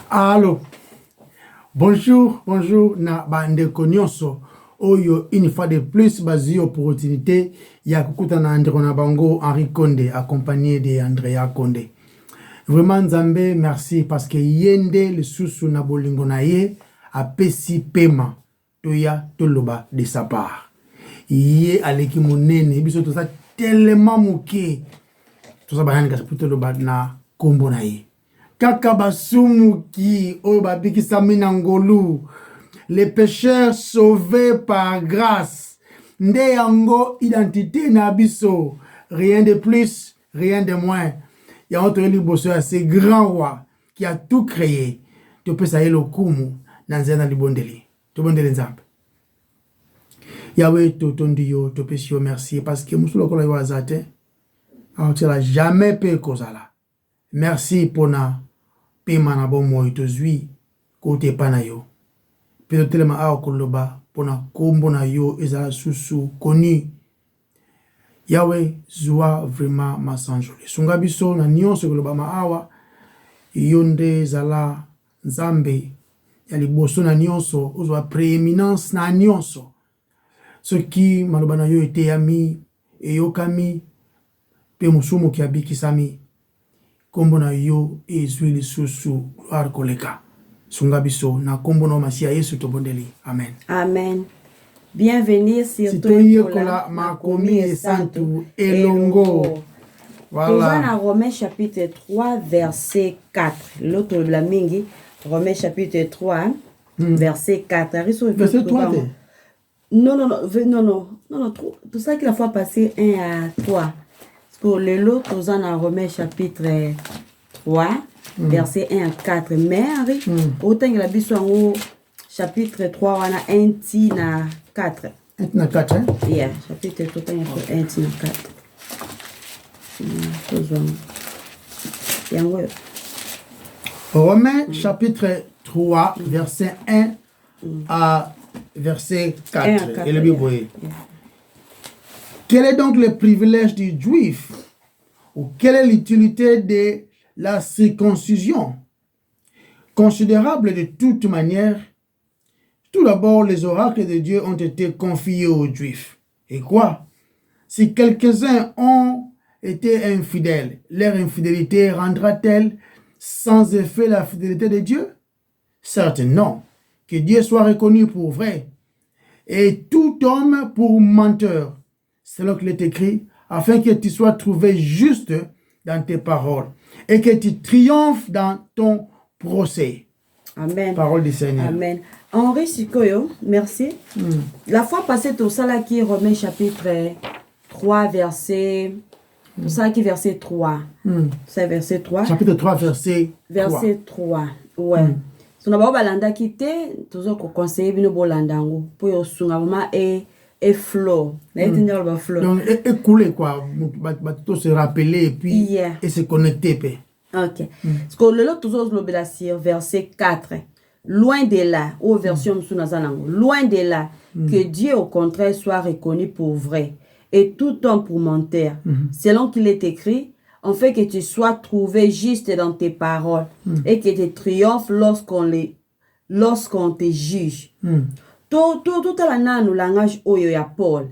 Allô, bonjour, na bandeko nyonso. Oyo, une fois de plus, basi opportunité, ya kukuta na André Bango, Henri Condé, accompagné de Andrea Condé. Vraiment, Nzambe, merci, parce que yende, le sous na bolingo na ye, a pesi pema, toya toloba de sa part. Yé aleki monene, biso tout ça tellement mouké. Tout ça, bayani kasi puto loba na kombo na ye. Kaka basumuki, oyo babikisa minangolu, les pécheurs sauvés par grâce. Nde yango identité na biso, rien de plus, rien de moins. Yango toyeli boso ya ce grand roi qui a tout créé. Topesa ye lokumu na nzela libondeli. Tobondeli nzambe. Yahweh totondi yo, topesi yo merci parce que musula kola yo azate. On tira jamais pe kozala. Merci pour na pema na bon moi tozui kote pana yo. Pero telema awa koloba pona kombo na yo ezala susu koni. Yahweh zwa vraiment masanjoli. Sunga biso na nyonso koloba ma awa yonde zala nzambe ya liboso na nyonso ozwa prééminence na nyonso. Ce qui maloba na yo ete yami eyokami pe musumu ki abikisami kombo na yo ezwi lisusu gloire koleka. Sunga biso na kombo na Masia Yesu tobondeli. Amen. Amen. Bienvenue sur Toyekola makomi et santu elongo. Voilà. Dans Romains chapitre 3 verset 4. L'autre la mingi Romains chapitre 3 verset 4. Verset 3. Non, tout ça qu'il a fois passé 1 à 3. Parce que le lot tous en Romains chapitre 3 verset 1 à 4. Mais autant qu'il a dit sur chapitre 3 on a 1 na 4. 1 na 4 hein? Yeah, chapitre 3 1 na 4. Romains chapitre 3 verset 1 à verset 4. Et le Bible. Quel est donc le privilège du juif? Ou quelle est l'utilité de la circoncision? Considérable de toute manière. Tout d'abord, les oracles de Dieu ont été confiés aux juifs. Et quoi? Si quelques-uns ont été infidèles, leur infidélité rendra-t-elle sans effet la fidélité de Dieu? Certes, non. Que Dieu soit reconnu pour vrai et tout homme pour menteur. C'est là qu'il est écrit, afin que tu sois trouvé juste dans tes paroles et que tu triomphes dans ton procès. Amen. Parole du Seigneur. Amen. Henri Sikoyo, merci. La fois passée, tout ça là qui est Romains chapitre 3, verset... Tout ça qui est verset 3. C'est verset 3. Chapitre 3, verset 3. Verset 3. Ouais. So na ba balanda kite tozo ko conseiller bino bolandango pour yo sunga vraiment et flow. Na etinga ba flow. Donc écouler quoi, tout se rappeler et puis et se connecter pe. OK. Parce que le lot tozo lobela sur verset 4. Loin de là, ou version sunazanango. Loin de là que Dieu au contraire soit reconnu pour vrai et tout homme pour menteur. Selon qu'il est écrit, en fait que tu sois trouvé juste dans tes paroles et que tu triomphes lorsqu'on te juge. Tout à la langage oyo ya Paul.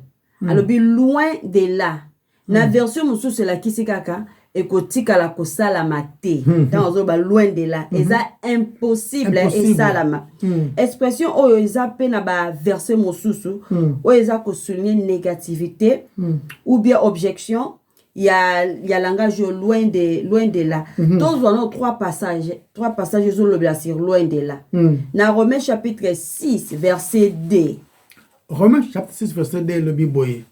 Alors loin de là. La version musu c'est la kisikaka et kotika la kosala mate. Dans loin de là. Eza impossible et salama. Expression oyo eza pe na ba verset mususu oyo eza ko souligner négativité ou bien objection. Il y a langage loin de là. Donc, on a trois passages sur le sur loin de là. Dans Romains chapitre 6, verset 2. Romains chapitre 6, verset 2, le Bible.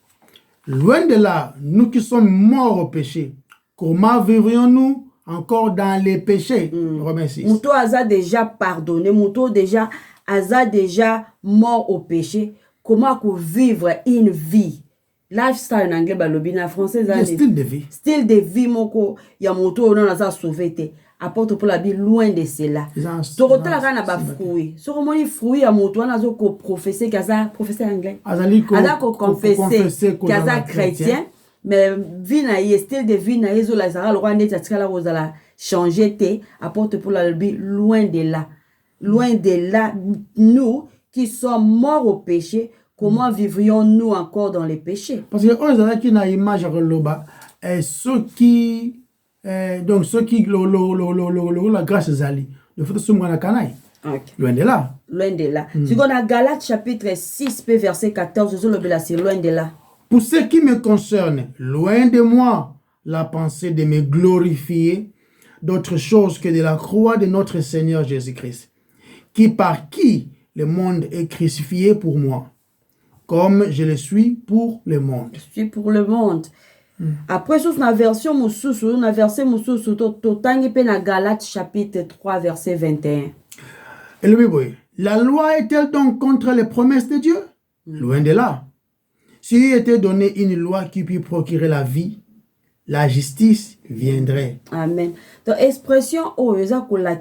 Loin de là, nous qui sommes morts au péché, comment vivrions-nous encore dans les péchés? Romains 6. Mouto a déjà pardonné, Mouto a déjà mort au péché. Comment vivre une vie? Lifestyle en anglais balobi na français ça style de vie. Style de vie moko ya moto on a ça sauvé te apporte pour la vie loin de cela. Torota la na ba fruit. So comment les fruits ya moto on a ko professer kaza professeur anglais. Azali ko confesser kaza chrétien mais vie na ye style de vie na ye zo la zara le roi net atikala kozala changer te apporte pour la lobby loin de là nous qui sommes morts au péché, comment vivrions-nous encore dans les péchés? Parce que eux qui na image loba ceux qui donc ceux qui la grâce zali le fait que na kanai loin de là si on a Galates chapitre 6 verset 14 c'est loin de là. Pour ce qui me concerne, loin de moi la pensée de me glorifier d'autre chose que de la croix de notre Seigneur Jésus-Christ, par qui le monde est crucifié pour moi, comme je le suis pour le monde. Je suis pour le monde. Après, sur la version Moussousou, na verset Moussousou, totangi pe na Galates chapitre 3 verset 21. Et le Bible, la loi est-elle donc contre les promesses de Dieu? Loin de là. S'il était donné une loi qui puisse procurer la vie, la justice viendrait. Amen. Donc, expression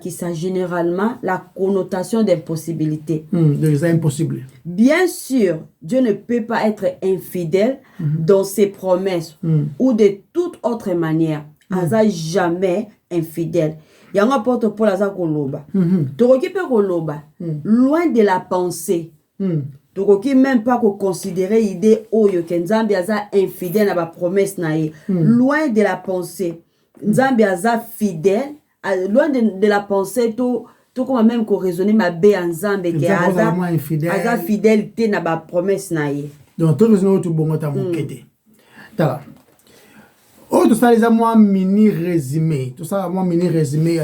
qui ça généralement la connotation d'impossibilité. C'est impossible. Bien sûr, Dieu ne peut pas être infidèle dans ses promesses ou de toute autre manière. Aza jamais infidèle. Il y a un apôtre Paul Aza Koloba. Loin de la pensée. Tokoki même pas qu'on considérer l'idée que Nzambi aza infidèle à la promesse naïe. Loin de la pensée. Nzambi aza fidèle. Loin de la pensée, tout comme même qu'on raisonne ma bé en Nzambi qui aza fidélité na ba promesse naïe. Donc tout raisonnement tout bon ta moukete. Tala. Oh tout ça les a moi mini résumé. Tout ça moi mini résumé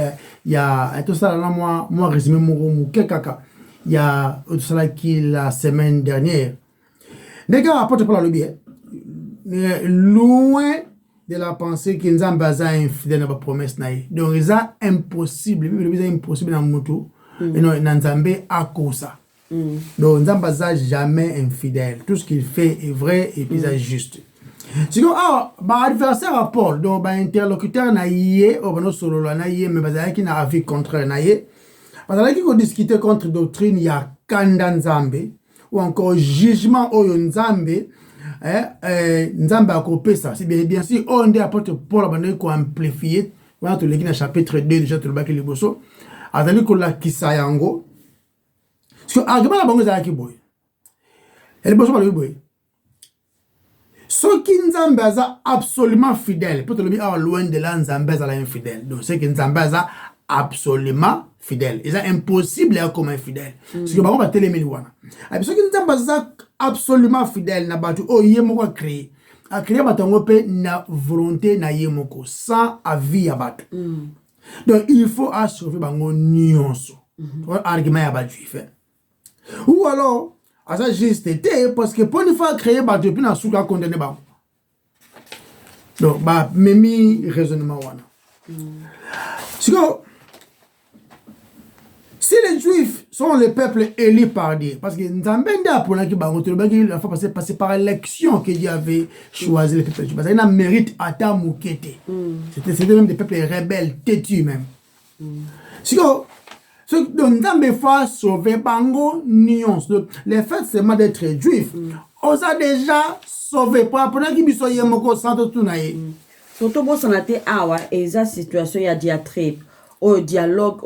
il y a tout ça là moi résumé mon kaka. Il y a cela qui la semaine dernière. Les gars apportent pour le biais. Loin de la pensée qu'ils ont basé infidèle dans la promesse naïe. Donc c'est impossible. C'est impossible dans moto. Et non dans Zambé à cause ça. Donc ils ont basé jamais infidèle. Tout ce qu'il fait est vrai et puis c'est juste. Si on adversaire à Paul donc interlocuteur naïe ou non solo naïe mais basé qui n'a avis contraire naïe. Parce que quand discuter contre doctrine, il y a Kanda Nzambe, ou encore jugement au Nzambe, Nzambe a coupé ça. C'est bien sûr, on dit apporte Paul abandonné qu'on amplifie, on a tout le chapitre 2 déjà tout le bac les bosso, a d'aller qu'on la kisayango. Parce que argument la banque est à qui boy. Elle bosso pas le boy. Ce qui Nzambe a absolument fidèle, peut le dire loin de là Nzambe a infidèle. Donc c'est que Nzambe a absolument fidèle. C'est impossible à comme infidèle. Parce que on va téléméli wana. Et puis ce qui nous absolument fidèle na batu oh yemoko créer. A créer batango pe na volonté na yemoko sans avis à batu. Donc il faut assurer bango nyonso. Argument ya batu fait. Ou alors à ça juste été parce que pour une fois créer batu puis na souka condamner ba. Donc ba memi raisonnement wana. Si les Juifs sont le peuple élu par Dieu, parce que Nzambenda pour la qui il faut passer par l'élection que Dieu avait choisi les peuples juifs. Parce qu'il a mérite à ta moukete. C'était même des peuples rebelles, têtus même. Si donc Nzambe faut sauver bango nuance. Le fait seulement d'être juif, on a déjà sauvé pour la qui biso yemoko santo tunaye. Surtout bon sanate awa et sa situation ya diatribe. Au dialogue,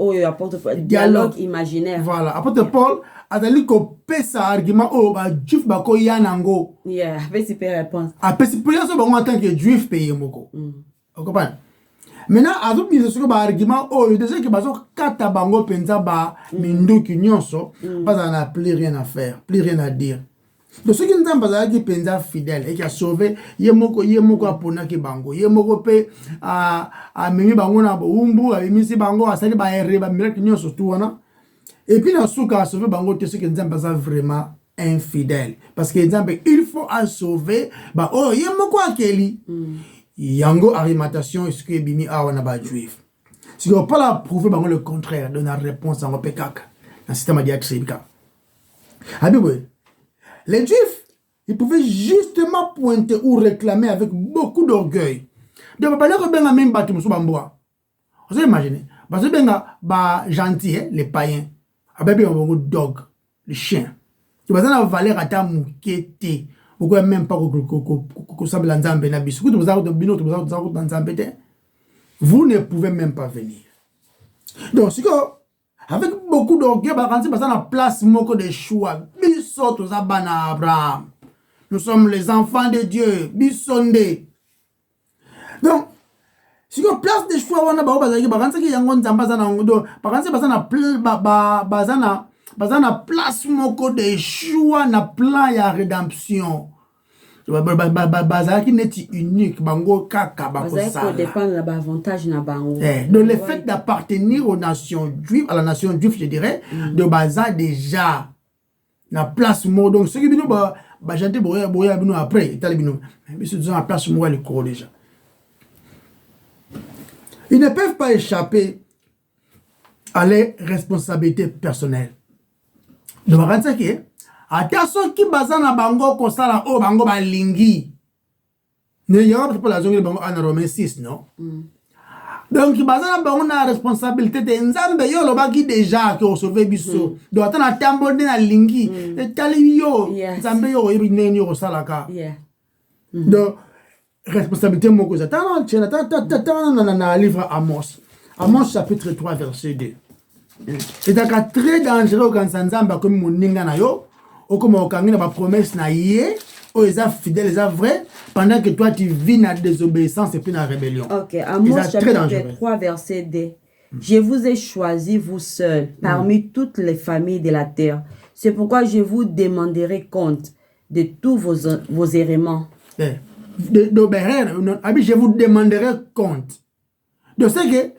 dialogue imaginaire. Voilà. Apôtre Paul a dit que pesa argument au juif bako yanango. Yeah, avec si peut répondre. Après si pour ça bon en tant que juif payer moko. Vous comprenez? Maintenant azo biso sur ba argument au déjà que bazo kata bango penza ba minduki nyonso pas en a plus rien à faire, plus rien à dire. Donc ce qui nous a dit penza fidèle et qui a sauvé yemoko apona ki bango yemoko pe a mimi bango na umbu a mimi si bango a sali ba reba miracle nyonso tout wana et puis na souka a sauvé bango te ce qui nous a vraiment infidèle parce que il faut à sauver ba oh yemoko akeli yango argumentation est ce que bimi a wana ba juif si on pas la prouver bango le contraire de la réponse en pekaka dans système diatribe habibo. Les Juifs, ils pouvaient justement pointer ou réclamer avec beaucoup d'orgueil. Donc, pas là même battu monsieur Bamboa. Vous avez imaginé? Parce que bah gentil les païens, avec un dog, le chien. Tu vas dans la valeur à ta moukete. pourquoi même pas que ça nzambe na biso kutu bozako de bino bozako nzambe te vous ne pouvez même pas venir. Donc c'est que avec beaucoup d'orgueil bakanzi basa na place moko de choix biso toza bana Abraham, nous sommes les enfants de Dieu bisonde. Donc si que place de choix wana ba bazaki bakanzi ki yango nzamba za na ngodo bakanzi basa na bazana place moko de choix na plan ya rédemption. Bazaki neti unique bango kaka bakosala. Dépendre de l'avantage na bango. Donc le fait d'appartenir aux nations juives, à la nation juive je dirais, de baza déjà na place mo donc ce qui bino ba janté boya bino après itali bino. Mais c'est dans la place mo le cours déjà. Ils ne peuvent pas échapper à les responsabilités personnelles. Donc bakanza ki attention qui bazana bango kosala o bango balingi ne y'a pas la zone bango en Romains 6 non. Donc bazana bango na responsabilité de nzambe yo lobaki déjà que sauver biso donc atana tambo na lingi etali yo nzambe yo yebi neni yo kosala ka donc responsabilité moko za tana na livre Amos chapitre 3 verset 2. C'est très dangereux quand nzambe comme moninga na yo comme on a une promesse na yé, ou ils sont fidèles, ils sont vrais, pendant que toi tu vis dans la désobéissance et puis dans la rébellion. Ok, Amos chapitre 3 verset 2. Je vous ai choisi vous seuls parmi toutes les familles de la terre. C'est pourquoi je vous demanderai compte de tous vos errements. Je vous demanderai compte. De ce que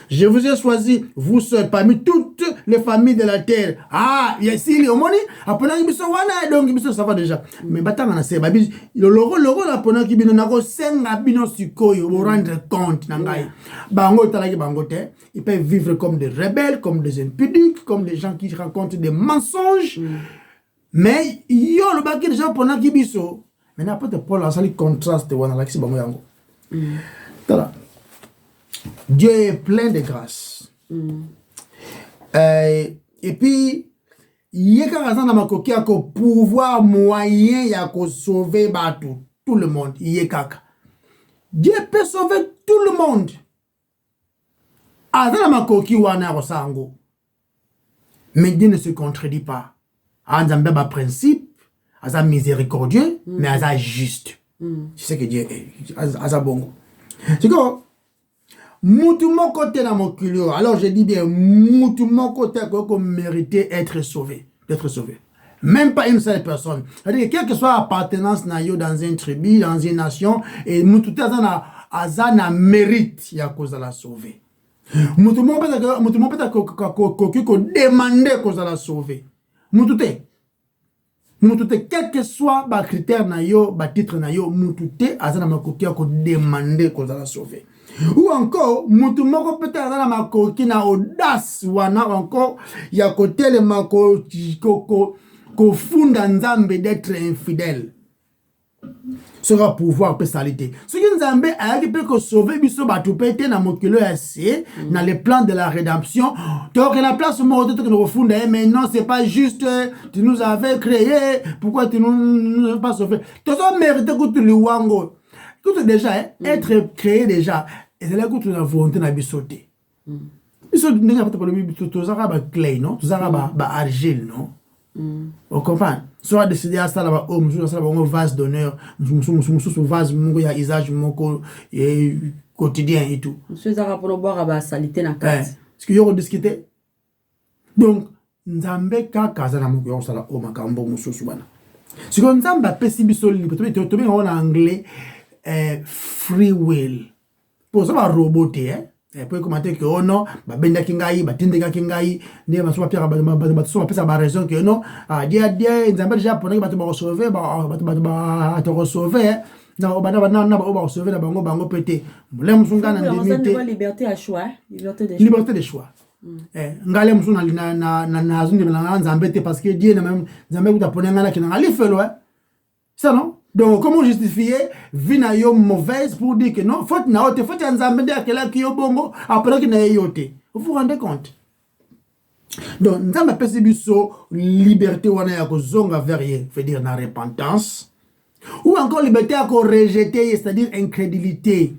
je vous ai choisi, vous seuls, parmi toutes les familles de la terre. Ah, il y a ici, donc ça va déjà. Mais le logo, la pona qui bino nako senga bino sikoyo, vous rendre compte, ils peuvent vivre comme des rebelles, comme des impudiques, comme des gens qui racontent des mensonges. Mais, yo, le baki déjà pona qui biso. Maintenant, après, Paul a sali contraste wana laksi bango yango. Dieu est plein de grâce. Et puis, il y a quand makoki a pouvoir moyen ya ko sauver tout le monde. Dieu peut sauver tout le monde. Azana makoki wana rosango. Mais Dieu ne se contredit pas. Anzambe ba principe. Asa miséricordieux, mais asa juste. C'est ce que Dieu est. Asa bongo. C'est comme, moutou côté na mon culio. Alors je dis bien, moutou côté qu'on méritait être sauvé. D'être sauvé. Même pas une seule personne. C'est-à-dire, quelle que soit l'appartenance na yo dans une tribu, dans une nation, et moutou asa na mérite ya cause la sauver. Moutou peut-être qu'on demande cause la sauver. Moutou Moutouté, quel que soit le critère na yo, le titre na yo, moutouté, azana makoki a demander qu'on la sauver. Ou encore, moutoumoko peut-être azana makoki na audace, ou encore, il y a côté le makoki ko funda nzambe d'être infidèle. Sera pouvoir peut s'aliter. Ce que nzambe a qui peut sauver biso batu pété na mokilo assez dans les plans de la rédemption. Donc la place morte que nous refondons, mais non c'est pas juste tu nous avais créé, pourquoi tu nous as pas sauvé. Tu as mérité que tu le wango. Tout déjà être créé déjà et c'est là que tu as volonté na bisoté. Biso n'enga pas pour le biso tu as ba clay non, tu as ba argile non. On comprend. Soit décidé à ça là-bas, oh, monsieur, ça là-bas, on vase d'honneur, monsieur, vase, mon gars, usage, mon quotidien et tout. Monsieur, ça va pour boire à la salité na case. Est-ce qu'il y aura discuté? Donc, Nzambe ka kaza na moko sala o makambo mususu bana. Si ko Nzambe pesi biso libre, to bien en anglais free will. Pour ça va roboter hein. Pour commenter que oh non, ba benda kingai, ba tindeka kingai, ne ba so pierre ba so pesa ba raison que non, dia Nzambe déjà pour ba to ba sauver, ba to sauver. Non, ba ba sauver na bango pété. Mulem sunga na limité. Liberté à choix, liberté de choix. Ngale musu na azunde na Nzambe te parce que Dieu na même Nzambe ku ta pona ngala kina ngali felo ça non. Donc comment justifier vie na yo mauvaise pour dire que non faute na ote faute Nzambe de akela ki yo bongo après que na yote. Vous vous rendez compte? Donc, nous avons appelé liberté wana ya kozonga vers ye, veut dire la repentance. Ou encore liberté à rejeter, c'est-à-dire incrédulité.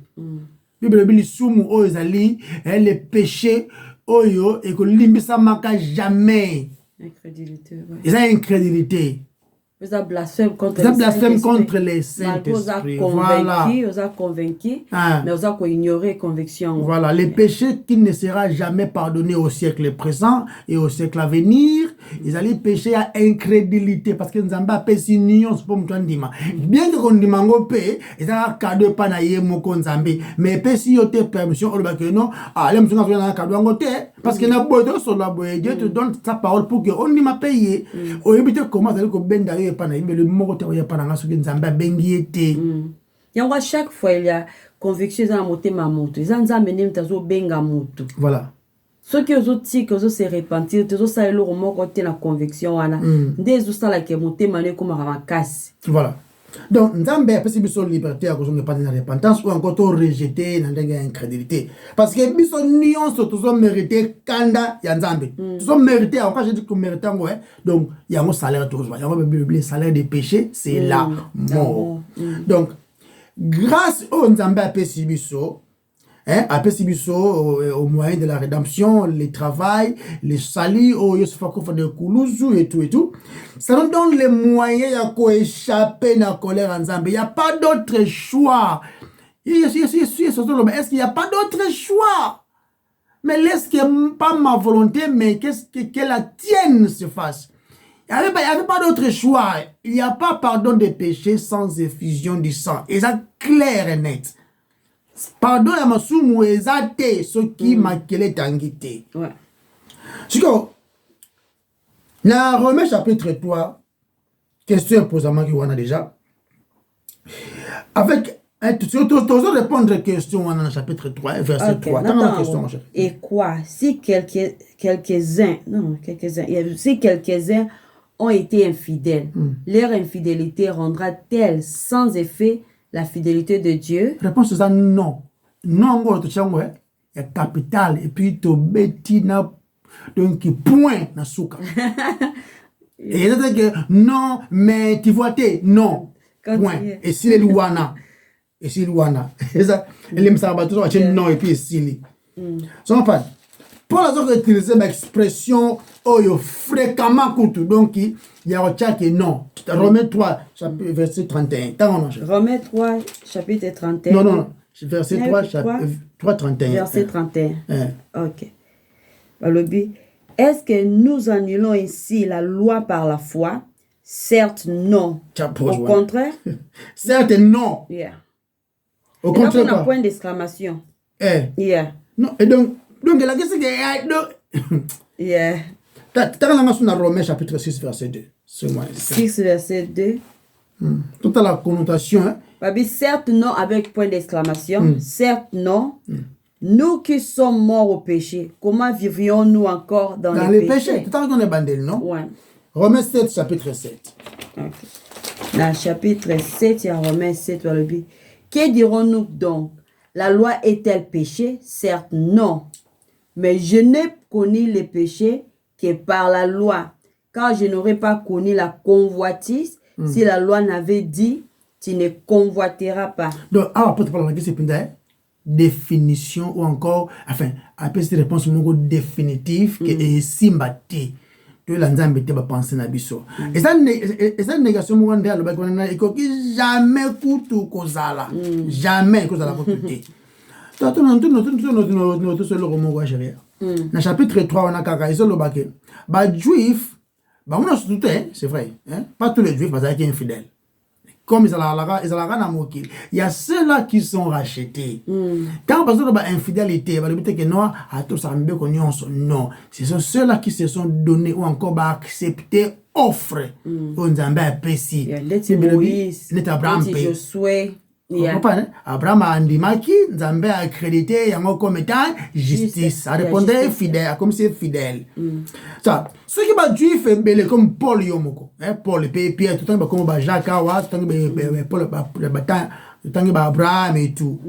Bible dit sumu o ezali les péchés oyo et que limbisa maka jamais. Incrédulité. Ils ont incrédulité. Vous avez blasphème contre les Saint-Esprit. Voilà. Vous avez convaincu, mais vous avez ignoré conviction. Voilà, les péchés qui ne sera jamais pardonné au siècle présent et au siècle à venir, ils allaient pécher à incrédulité parce que nous avons pas péché union pour nous dire. Bien que qu'on dit mango pé, ils ont cadeau pas na yemo konzambi, mais péché yote permission au que non, ah les gens ont cadeau en côté parce que na bodo sur la boye, Dieu te donne sa parole pour que on n'y m'a payé. Au début comment ça que benda mais le mot il y a pas dans ce que nous avons bengi été. Chaque fois il y a conviction dans moté ma moto. Ils ont amené mtazo benga moto. Voilà. Ceux qui ont dit que se repentir, tous ça le mot côté la conviction wana. Des ça la que moté mané comme à casse. Voilà. Donc, nous avons besoin de liberté à cause de la repentance ou encore de rejeter l'incrédulité. Parce que nous avons mérité kanda ya nzambe. Nous avons mérité, encore je dis que nous méritons, donc il y a un salaire de il y a un salaire des péchés, c'est la mort. Donc, grâce au nzambe à Pesibiso, au moyen de la rédemption, le travail, les salis, de Koulouzou et tout. Ça nous donne les moyens de échapper à la colère en Zambie. Il n'y a pas d'autre choix. Est-ce qu'il n'y a pas d'autre choix? Mais laisse que pas ma volonté, mais que la tienne se fasse. Il n'y avait pas d'autre choix. Il n'y a pas pardon des péchés sans effusion du sang. Et ça, clair et net. Pardon à ma soumou ezate ce qui m'a kelé tangité. Ouais. C'est que na Romains chapitre 3 question posément qui on a déjà avec tu répondre à question on a chapitre 3 verset 3. Et quoi si quelques-uns ont été infidèles, leur infidélité rendra telle sans effet la fidélité de Dieu? Réponse c'est non. Non, on il y a capital et puis to betina donc point na souka. Et c'est que non, mais tu vois non. Point. Et si les louana. Et si louana. Et ça elle me semble tout ça non et puis si. Sans pas. Pour la zone utiliser l'expression oyo fréquemment coutu donc il y a autre que non. Romains 3 chapitre verset 31. Romains 3 chapitre 31. Non. Verset 3 chapitre 3 31. Verset 31. OK. Est-ce que nous annulons ici la loi par la foi? Certes non. Au contraire? Certes non. Yeah. Au contraire on a un point d'exclamation. Yeah. Non, et donc la question est yeah. Dans Romains chapitre 6 verset 2. 6 verset 2. Toute la connotation. Certes non avec point d'exclamation. Certes non. Nous qui sommes morts au péché, comment vivrions-nous encore dans les péchés? Tout à l'heure, on est non? Ouais. Romains 7, chapitre 7. Okay. Dans chapitre 7, il y a Romains 7, que dirons-nous donc? La loi est-elle péché? Certes, non. Mais je n'ai connu les péchés que par la loi, car je n'aurais pas connu la convoitise si la loi n'avait dit, tu ne convoiteras pas. Donc, peut-être parler de la définition ou encore, enfin, après cette réponse définitive, qui est symbati. Que l'anzambe te penser na biso. Et ça négation mo ndé aloba ko na ikoki jamais kutu kozala. Jamais kozala kotuté. Tato non solo romo wa gérer. Na chapitre 3 on a kaka iso lobake. Ba juif, ba on a souté, c'est vrai, hein? Pas tous les juifs parce qu'ils sont infidèles. Comme ils il y a ceux-là qui sont rachetés. Quand on parle d'infidélité, non, ce sont ceux-là qui se sont donnés ou encore accepté offre au Nzambe Pessi. Abraham a andimaki, Nzambe a accrédité comme étant justice. A répondu fidèle, comme c'est fidèle. Ça, ceux qui sont juifs, comme Paul Yomoko, Paul, Pierre, tout le temps comme Jacques, tout le temps Abraham et tout.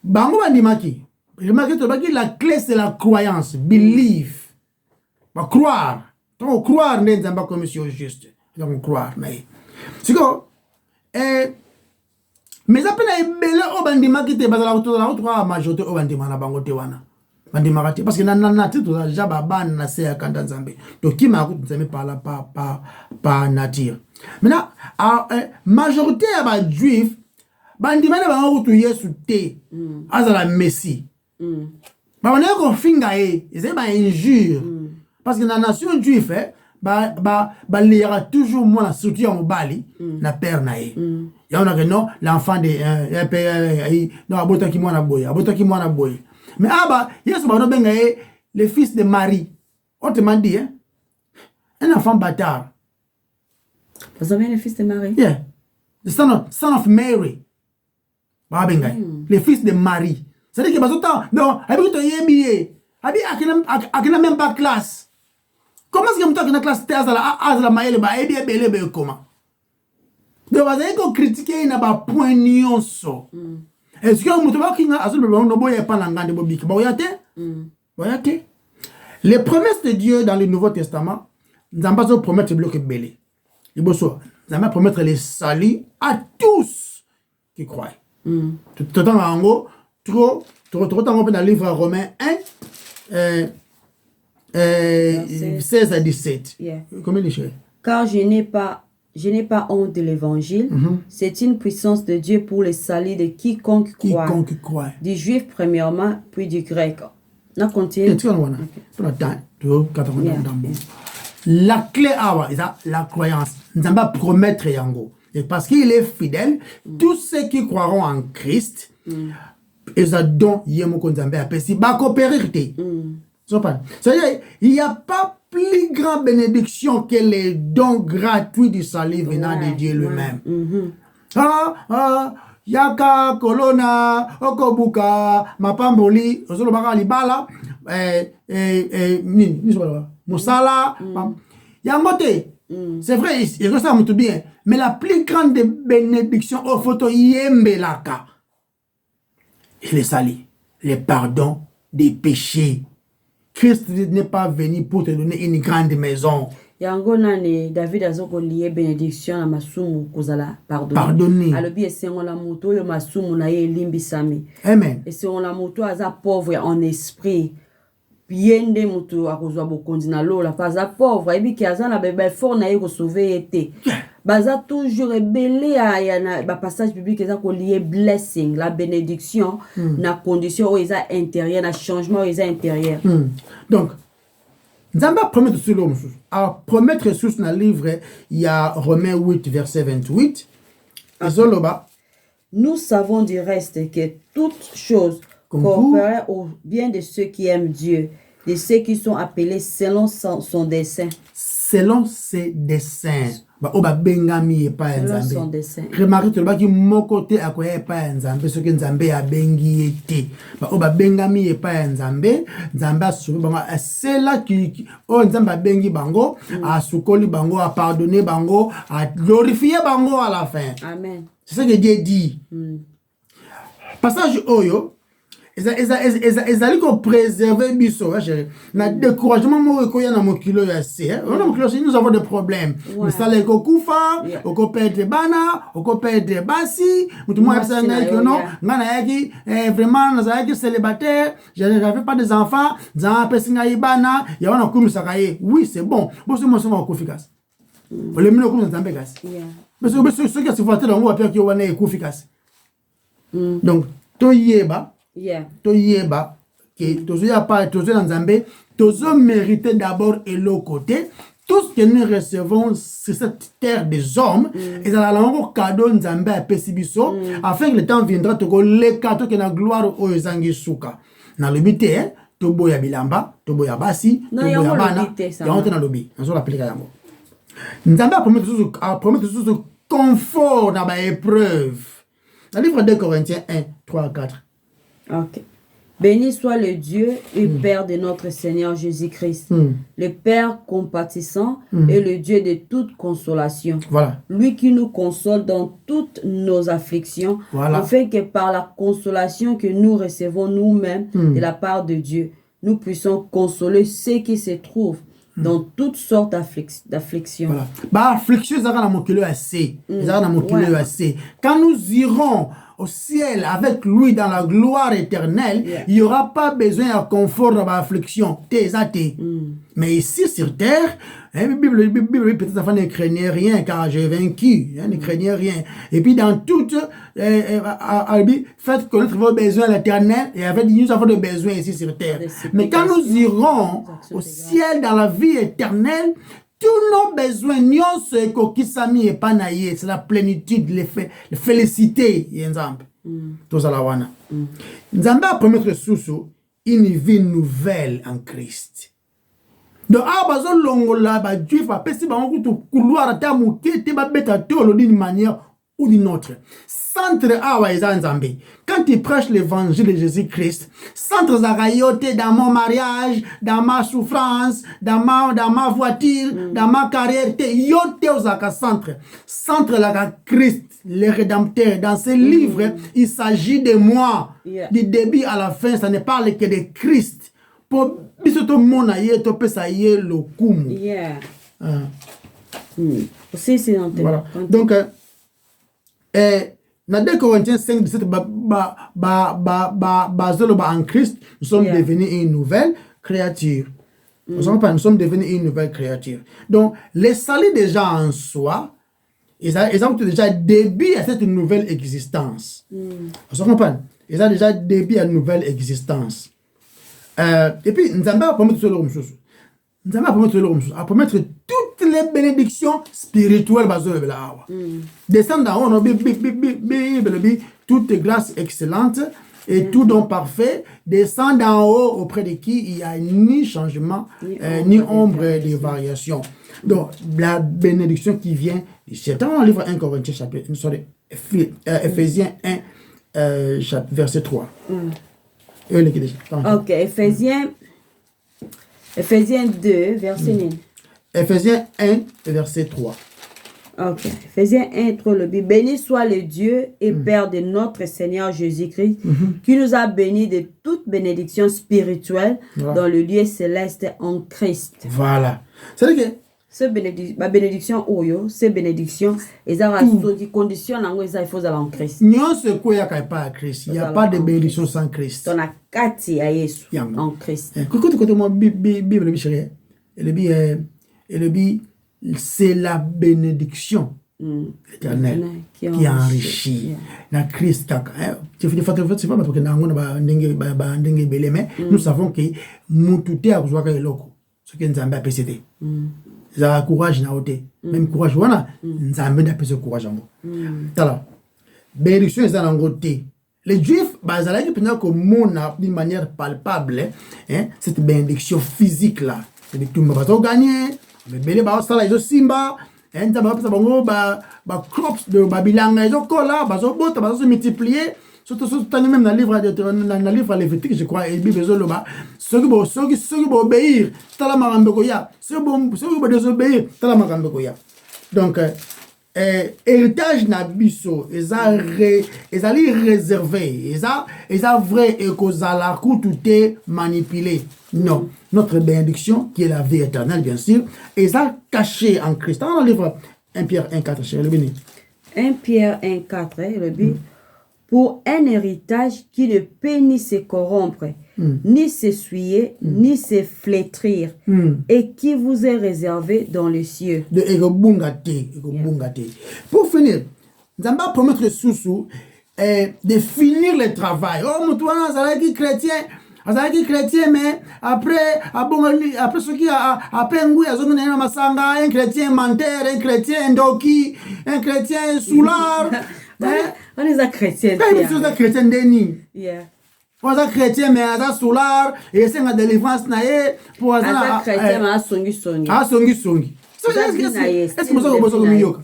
Bango andimaki. La clé c'est la croyance, belief. va croire. Donc, croire n'est pas comme si juste. Donc, croire. C'est que, mais après, il y a des gens qui te basent la majorité au bandima na bango te wana. Bandima kati parce que na titre déjà baba na se ya kanda nzambe. Donc qui m'a nzambe par la par nature. Maintenant, majorité ya ba juif bandima na bango tu Yesu te. Azala Messie. Ba wana ko finga c'est ba injure. Parce que la nation juive ba lira toujours moi la surtout en bali na père na ye. Il y a non l'enfant de non abotaki moi na boy. Mais Yesu ba no benga le fils de Marie. Autrement dit un enfant bâtard. Vous avez le fils de Marie? Yeah. The son of Mary. Ba benga le fils de Marie. C'est-à-dire que bazotan non, abi to yebié. Abi akina même pas classe. Comment est-ce que tu as une classe de azala maëlle ba ebi ebele be comment? Donc vous avez critiqué na ba point nyonso. Est-ce que mutu ba kinga azulu ba no boye pa na ngande bobiki ba oyate? Oyate. Les promesses de Dieu dans le Nouveau Testament, nzamba zo promettre bloquer belé. Liboso, nzamba promettre les salut à tous qui croient. Tout temps en gros, trop dans le livre Romains 1 16 à 17. Yeah. Combien de choses? Car je n'ai pas honte de l'évangile. C'est une puissance de Dieu pour le salut de quiconque croit. Du juif premièrement, puis du grec. On continue. La clé c'est la croyance. Nous allons promettre yango. Et parce qu'il est fidèle, tous ceux qui croiront en Christ, ils ont don yemo konzambe apesi ba coopérer. C'est-à-dire, il n'y a pas plus grande bénédiction que les dons gratuits du salut venant de Dieu lui-même. Yaka, Kolona, Okobuka, Mapamboli, Ozolobaka Libala, Moussala, Yangote. C'est vrai, il ressemble tout bien. Mais la plus grande bénédiction au photo Yembelaka, il est sali, le pardon des péchés. Christ n'est pas venu pour te donner une grande maison. Yango nane David azoko lié bénédiction na masumu kozala pardonner. Alobi esengo la moto yo masumu na ye limbisami. Amen. Esengo la moto aza pauvre en esprit. Yende moto akozwa bokondi na lola paza pauvre ebi ki aza na bebe fort na ye ko sauver été. Baza toujours rebelle à na passage biblique eza ko lié blessing la bénédiction na condition où eza intérieur na changement eza intérieur. Donc Nzamba promettre sur l'homme. À promettre sur le livre, il y a Romains 8, verset 28. Nous savons du reste que toutes choses coopèrent au bien de ceux qui aiment Dieu, de ceux qui sont appelés selon son dessein. Selon ses desseins. Bengami pas son dessein. Remarquez tout baki mon côté à quoi pas nzambe ce que nzambe a bengi été. Bengami pas nzambe sur c'est là qui nzamba bengi bango a sukoli bango a pardonner bango a glorifier bango à la fin. Amen. C'est ça que Dieu dit. Passage oyo ezali ko préserver biso na découragement mo ko yana mokilo ya se on mokilo nous avons des problèmes misala ko kufa ko perdre bana ko perdre basi mutu mo apesa ngai ko non ngana yaki vraiment na yaki célibataire j'avais pas des enfants za pesa ngai bana ya wana kumisa kai oui c'est bon bo c'est mo so ko efficace le mino kumisa tambe gas mais ce qui se voit dans moi peur ki wana ko efficace donc toyeba toyeba que tozoya pas tozo nzambe tozo mériter d'abord et l'autre côté tout ce que nous recevons sur cette terre des hommes et dans la langue cadeau nzambe a pesibiso afin que le temps viendra to le cadeau que na gloire o ezangi suka na lobité to boya bilamba to boya basi to boya bana ya onte na lobi nazo l'appliquer yango nzambe a promettre tout confort na ba épreuve dans le livre de Corinthiens 1 3 4. OK. Béni soit le Dieu et Père de notre Seigneur Jésus-Christ, le Père compatissant et le Dieu de toute consolation. Voilà. Lui qui nous console dans toutes nos afflictions, afin que par la consolation que nous recevons nous-mêmes de la part de Dieu, nous puissions consoler ceux qui se trouvent dans toutes sortes d'afflictions. Voilà. Bah, affliction, ça va dans assez. Ça va dans assez. Quand nous irons au ciel avec lui dans la gloire éternelle, il n'y aura pas besoin de confort dans l'affliction. Mais ici sur terre, la Bible peut-être ça ne craignait rien car j'ai vaincu. Ne craignait rien. Et puis dans toute, faites connaître vos besoins à l'éternel et avec nous avons des besoins ici sur terre. Mais quand nous irons au ciel dans la vie éternelle, tous nos besoins, c'est la plénitude, la félicité. Nzambe a promettre sous une vie nouvelle en Christ. Donc, bazo longola ba juif ba pesi ba ngoto couloir ta muke te ba beta tolo d'une manière ou d'une autre. Centre awa Nzambe. Quand tu prêches l'évangile de Jésus-Christ, centre zagayote dans mon mariage, dans ma souffrance, dans ma voiture, dans ma carrière, te yote ozaka centre. Centre la Christ, le Rédempteur. Dans ce livre, il s'agit de moi. Du début à la fin, ça ne parle que de Christ. Pour bisoto mona ye to pesa ye le kumu. Aussi c'est voilà. Donc dans 2 Corinthiens 5 17 en Christ, nous sommes devenus une nouvelle créature. Nous sommes devenus une nouvelle créature. Donc les salut déjà en soi, ils ont déjà début à cette nouvelle existence. Vous comprenez? Ils ont déjà début à une nouvelle existence. Et puis, nous allons promettre toutes les bénédictions spirituelles. Descendre en haut, toute grâce excellente et tout don parfait. Descendre en haut auprès de qui il n'y a ni changement, ni ombre de variation. Donc, la bénédiction qui vient ici. Dans le livre 1 Corinthiens, chapitre, Ephésiens 1, verset 3. Ok, Ephésiens 2, verset 1. Ephésiens 1, verset 3. Ok, Ephésiens 1, 3, le Bible. Béni soit le Dieu et Père de notre Seigneur Jésus-Christ, qui nous a bénis de toute bénédiction spirituelle dans le lieu céleste en Christ. Voilà. C'est-à-dire que ma bénédiction oyo, ces bénédictions, ils ont des conditions il faut aller en Christ. Il n'y a pas de bénédiction sans Christ. On a kati à Yesu en Christ. C'est la bénédiction éternelle qui enrichit la Christ. Nous savons que Moutoute a besoin de l'eau. Ce que nous avons apprécié. Ça courage na ote même courage wana nzambe na pese courage ngo tala bénédiction est en côté les juifs bazalaki pena ko mona d'une manière palpable cette bénédiction physique là c'est tout me va gagner mais belé ba sala izo simba nzambe pesa bango ba crops de babilanga izo kola bazo bota bazo multiplier surtout même dans le livre Lévitique, je crois, et Bible là-bas, ceux qui vont obéir, tala marambekoya, ceux qui vont désobéir, tala marambekoya. Donc, héritage nabiso, ils allaient réserver, ils ont vrai et qu'aux ala tout est manipulé. Non, notre bénédiction, qui est la vie éternelle, bien sûr, ils ont caché en Christ. Dans le livre 1 Pierre 1,4, chérie, le béni. 1 Pierre 1,4, le but. Pour un héritage qui ne peut ni se corrompre, ni s'essuyer, ni se flétrir, et qui vous est réservé dans les cieux. Pour finir, nous allons promettre sous de finir le travail. Oh, mon toi, ça chrétien, mais après ce qui a un chrétien menteur, un chrétien ndoki, un chrétien soulard. On est chrétien. On est chrétien déni. On est chrétien mais on est soulard et c'est une délivrance naé pour chrétien mais songi. Est-ce que vous avez mieux?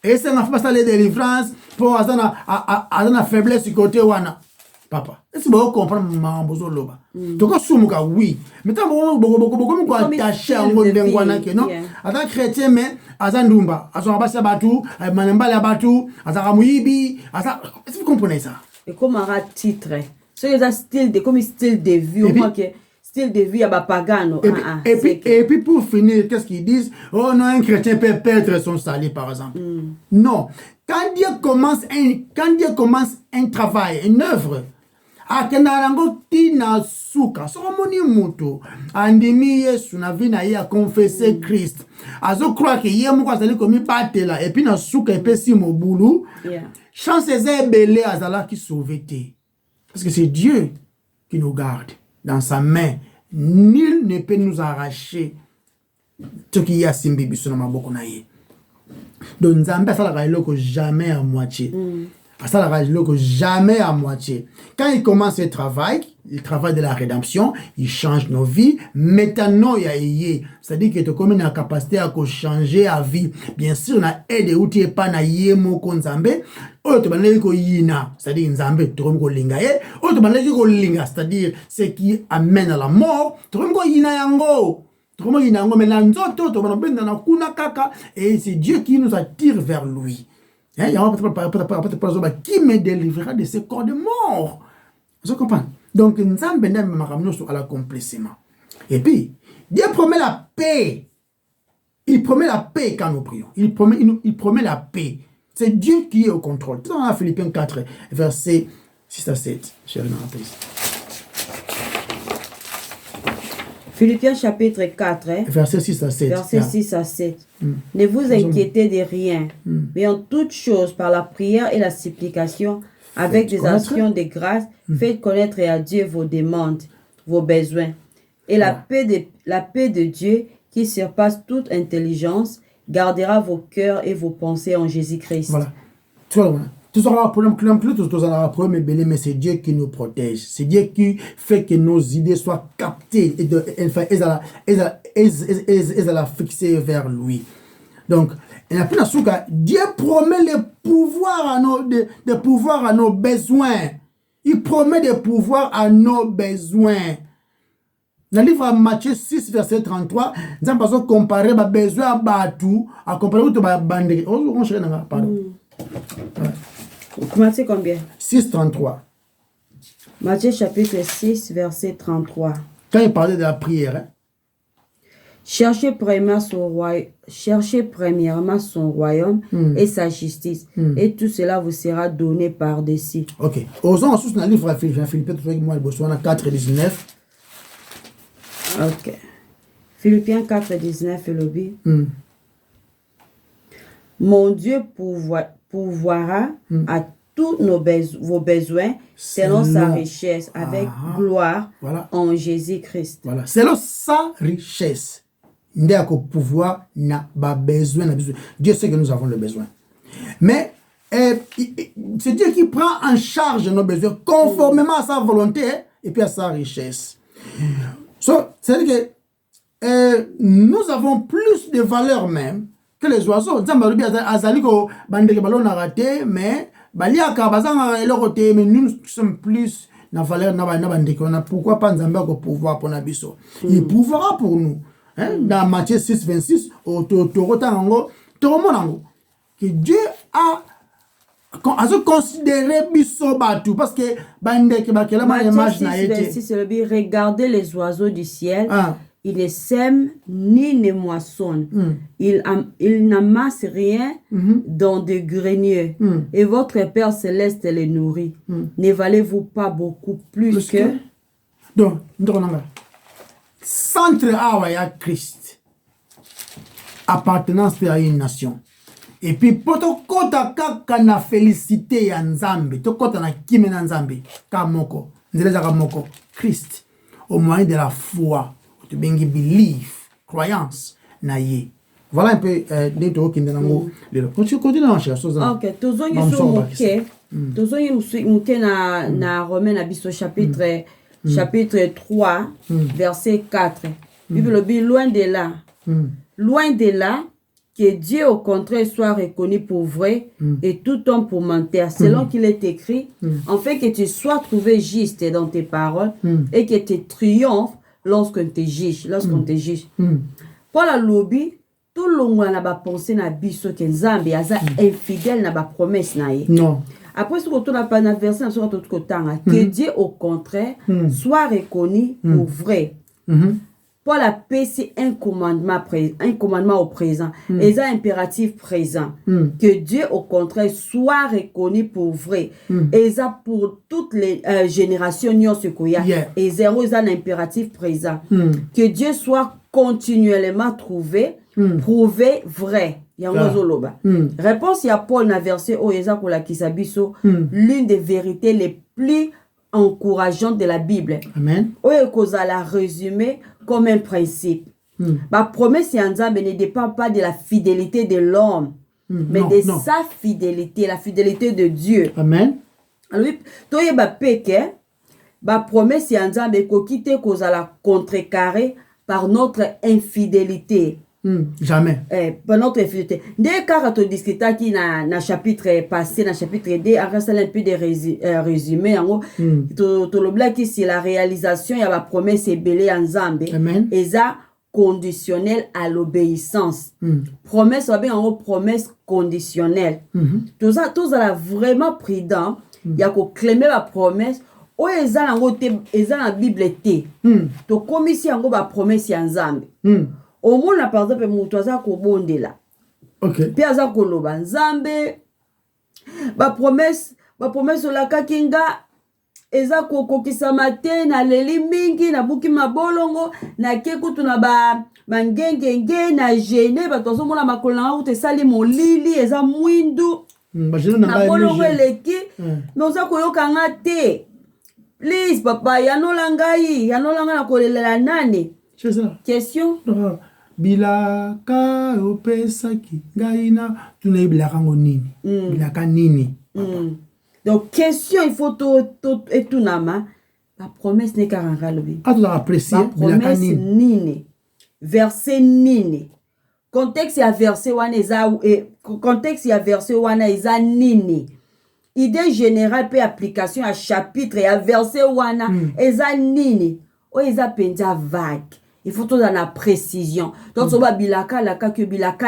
Et c'est une pas les délivrances pour avoir faiblesse du côté wana. Papa, est-ce que vous comprenez ma bozoloba? Donc sumuka oui. Mais tant beaucoup quoi attaché en mode d'engwana que non. Ata chrétien mais azandumba, azobasa batu, manembala batu, azaramuibi, est-ce que vous comprenez ça? Et comme un titre, c'est un style de comme style de vie au moins que style de vie à Bapagano. Et puis pour finir, qu'est-ce qu'ils disent? Oh non, un chrétien peut perdre son salut, par exemple. Non. Quand Dieu commence un travail, une œuvre, akendarango tina suka soromoni mutu andimi Yesu na vina ya confesser Christ azo croire que yemo kwa zali komi batela et puis na suka epesi mobulu chance ezebele azala ki sauveté parce que c'est Dieu qui nous garde dans sa main. Nul ne peut nous arracher ce qui y a simbi biso na maboko na ye. Donc Nzambe asalaka eloko jamais à moitié. Jamais à moitié. Quand il commence le travail de la rédemption, il change nos vies. Maintenant, c'est-à-dire que tu as la capacité à changer la vie. Bien sûr, on a aidé ou tu pas na yemo konzambe. C'est-à-dire Nzambe, tu remko lingaye. Ou tu linga, c'est-à-dire ce qui amène à la mort. Tu remko yina yango. Et c'est Dieu qui nous attire vers lui. Qui me délivrera de ce corps de mort. Vous comprenez? Donc, nous avons à l'accomplissement. Et puis, Dieu promet la paix. Il promet la paix quand nous prions. Il promet la paix. C'est Dieu qui est au contrôle. Tout dans Philippiens 4, versets 6 à 7. Philippiens chapitre 4, verset 6 à 7. Verset 6 à 7. Ne vous inquiétez de rien, mais en toute chose, par la prière et la supplication, avec des actions de grâce, faites connaître à Dieu vos demandes, vos besoins. Et la paix de Dieu, qui surpasse toute intelligence, gardera vos cœurs et vos pensées en Jésus-Christ. Voilà. Tu vois, tous auront un problème, mais c'est Dieu qui nous protège. C'est Dieu qui fait que nos idées soient captées et la fixer vers lui. Donc, Dieu promet le pouvoir de pouvoir à nos besoins. Il promet de pouvoir à nos besoins. Dans le livre de Matthieu 6, verset 33, nous avons comparé les besoins à Batou, à comparer aux bandits. Pardon. Matthieu combien? 6, 33. Matthieu chapitre 6, verset 33. Quand il parlait de la prière, Cherchez premièrement son royaume et sa justice, et tout cela vous sera donné par-dessus. Ok. Osons ensuite dans le livre de Philippiens 4, 19. Ok. Philippiens 4, 19, et le Mon Dieu pourvoira à tous vos besoins selon sa richesse avec gloire en Jésus-Christ. Voilà. Selon sa richesse. Pouvoir n'a pas besoin. Dieu sait que nous avons le besoin. Mais c'est Dieu qui prend en charge nos besoins conformément à sa volonté et puis à sa richesse. C'est-à-dire que nous avons plus de valeur même que les oiseaux. Mais nous sommes plus dans valeur. Pourquoi pas nous avons pouvoir pour nous? Il pourra pour nous. Dans Matthieu 6, 26, que Dieu a considéré Bisso Batou parce que Matthieu 6, 26, regardez les oiseaux du ciel. Ils ne sèment ni ne moissonnent. Ils n'amassent rien dans des greniers. Et votre Père Céleste les nourrit. Ne valez-vous pas beaucoup plus que... Donc, centre à Christ, appartenance à une nation. Et puis, pour kota kaka na félicité ya Nzambe, to kota na kime na Nzambe, kamoko, nzeleza kamoko, Christ, au moyen de la foi, to bengi belief, croyance, na ye. Voilà un peu des trucs qui nous continue à chercher. Ok, tozongi muke na Romains na biso chapitre 3, verset 4. Bible dit loin de là, que Dieu au contraire soit reconnu pour vrai et tout homme pour mentir, selon qu'il est écrit, en fait que tu sois trouvé juste dans tes paroles et que tu triomphes lorsqu'on te juge. Pour la lobby, tout le monde n'a pas pensé na biso que Nzambe aza infidèle na ba promesse na ye. Non. Après, ce qu'on a pas verset que Dieu au contraire soit reconnu pour vrai Paul a passé un commandement au présent. Et un impératif présent. Que Dieu, au contraire, soit reconnu pour vrai. Et ça pour toutes les générations. Et zéro, un impératif présent. Que Dieu soit continuellement prouvé vrai. Réponse à Paul na verset l'une des vérités les plus encourageantes de la Bible. Amen. La résumer comme un principe. Ma promesse ne dépend pas de la fidélité de l'homme, mais de sa fidélité, la fidélité de Dieu. Amen. Alors, ma promesse ko quitter la contrecarré par notre infidélité. Jamais. Par notre infidélité. Dès que tu discutais qui na chapitre passé, na chapitre 2, on reste un peu de résumé. Tu l'oublies que c'est la réalisation, il y a la promesse belée en Zambé. Et ça, conditionnel à l'obéissance. Promesse, on bien en promesse conditionnelle. Tout ça vraiment prudent. Il y a qu'on clémer la promesse. Oh, ils ont la Bible. Tu comme ici, on va promesse en Zambé. Au moins, par exemple, Moutouaza Kobondela. Ok. Piaza Koloba Nzambe. Ba promesse la kakinga. Eza koko kisamate na leli mingi na buki mabolongo na kekutu na ba ngengenge na gene ba tozo mona makolanga ute sali molili eza mwindu. Na bolongo eleki. Mais oza koyoka ngate. Please papa yanolanga na kolelela nane. C'est ça. Question? Bilaka opesaki ngaina tunai bilaka nini? Bilaka nini? Donc question il faut tout et tout nama. La promesse n'est qu'à rangalobi. Ah tu l'as apprécié. La promesse nini. Verset nini. Contexte ya verset wana eza contexte ya verset wana eza nini. Idée générale peut application à chapitre et à verset wana eza nini. O eza penja vague. Il faut tout dans la précision. Donc, soba bilaka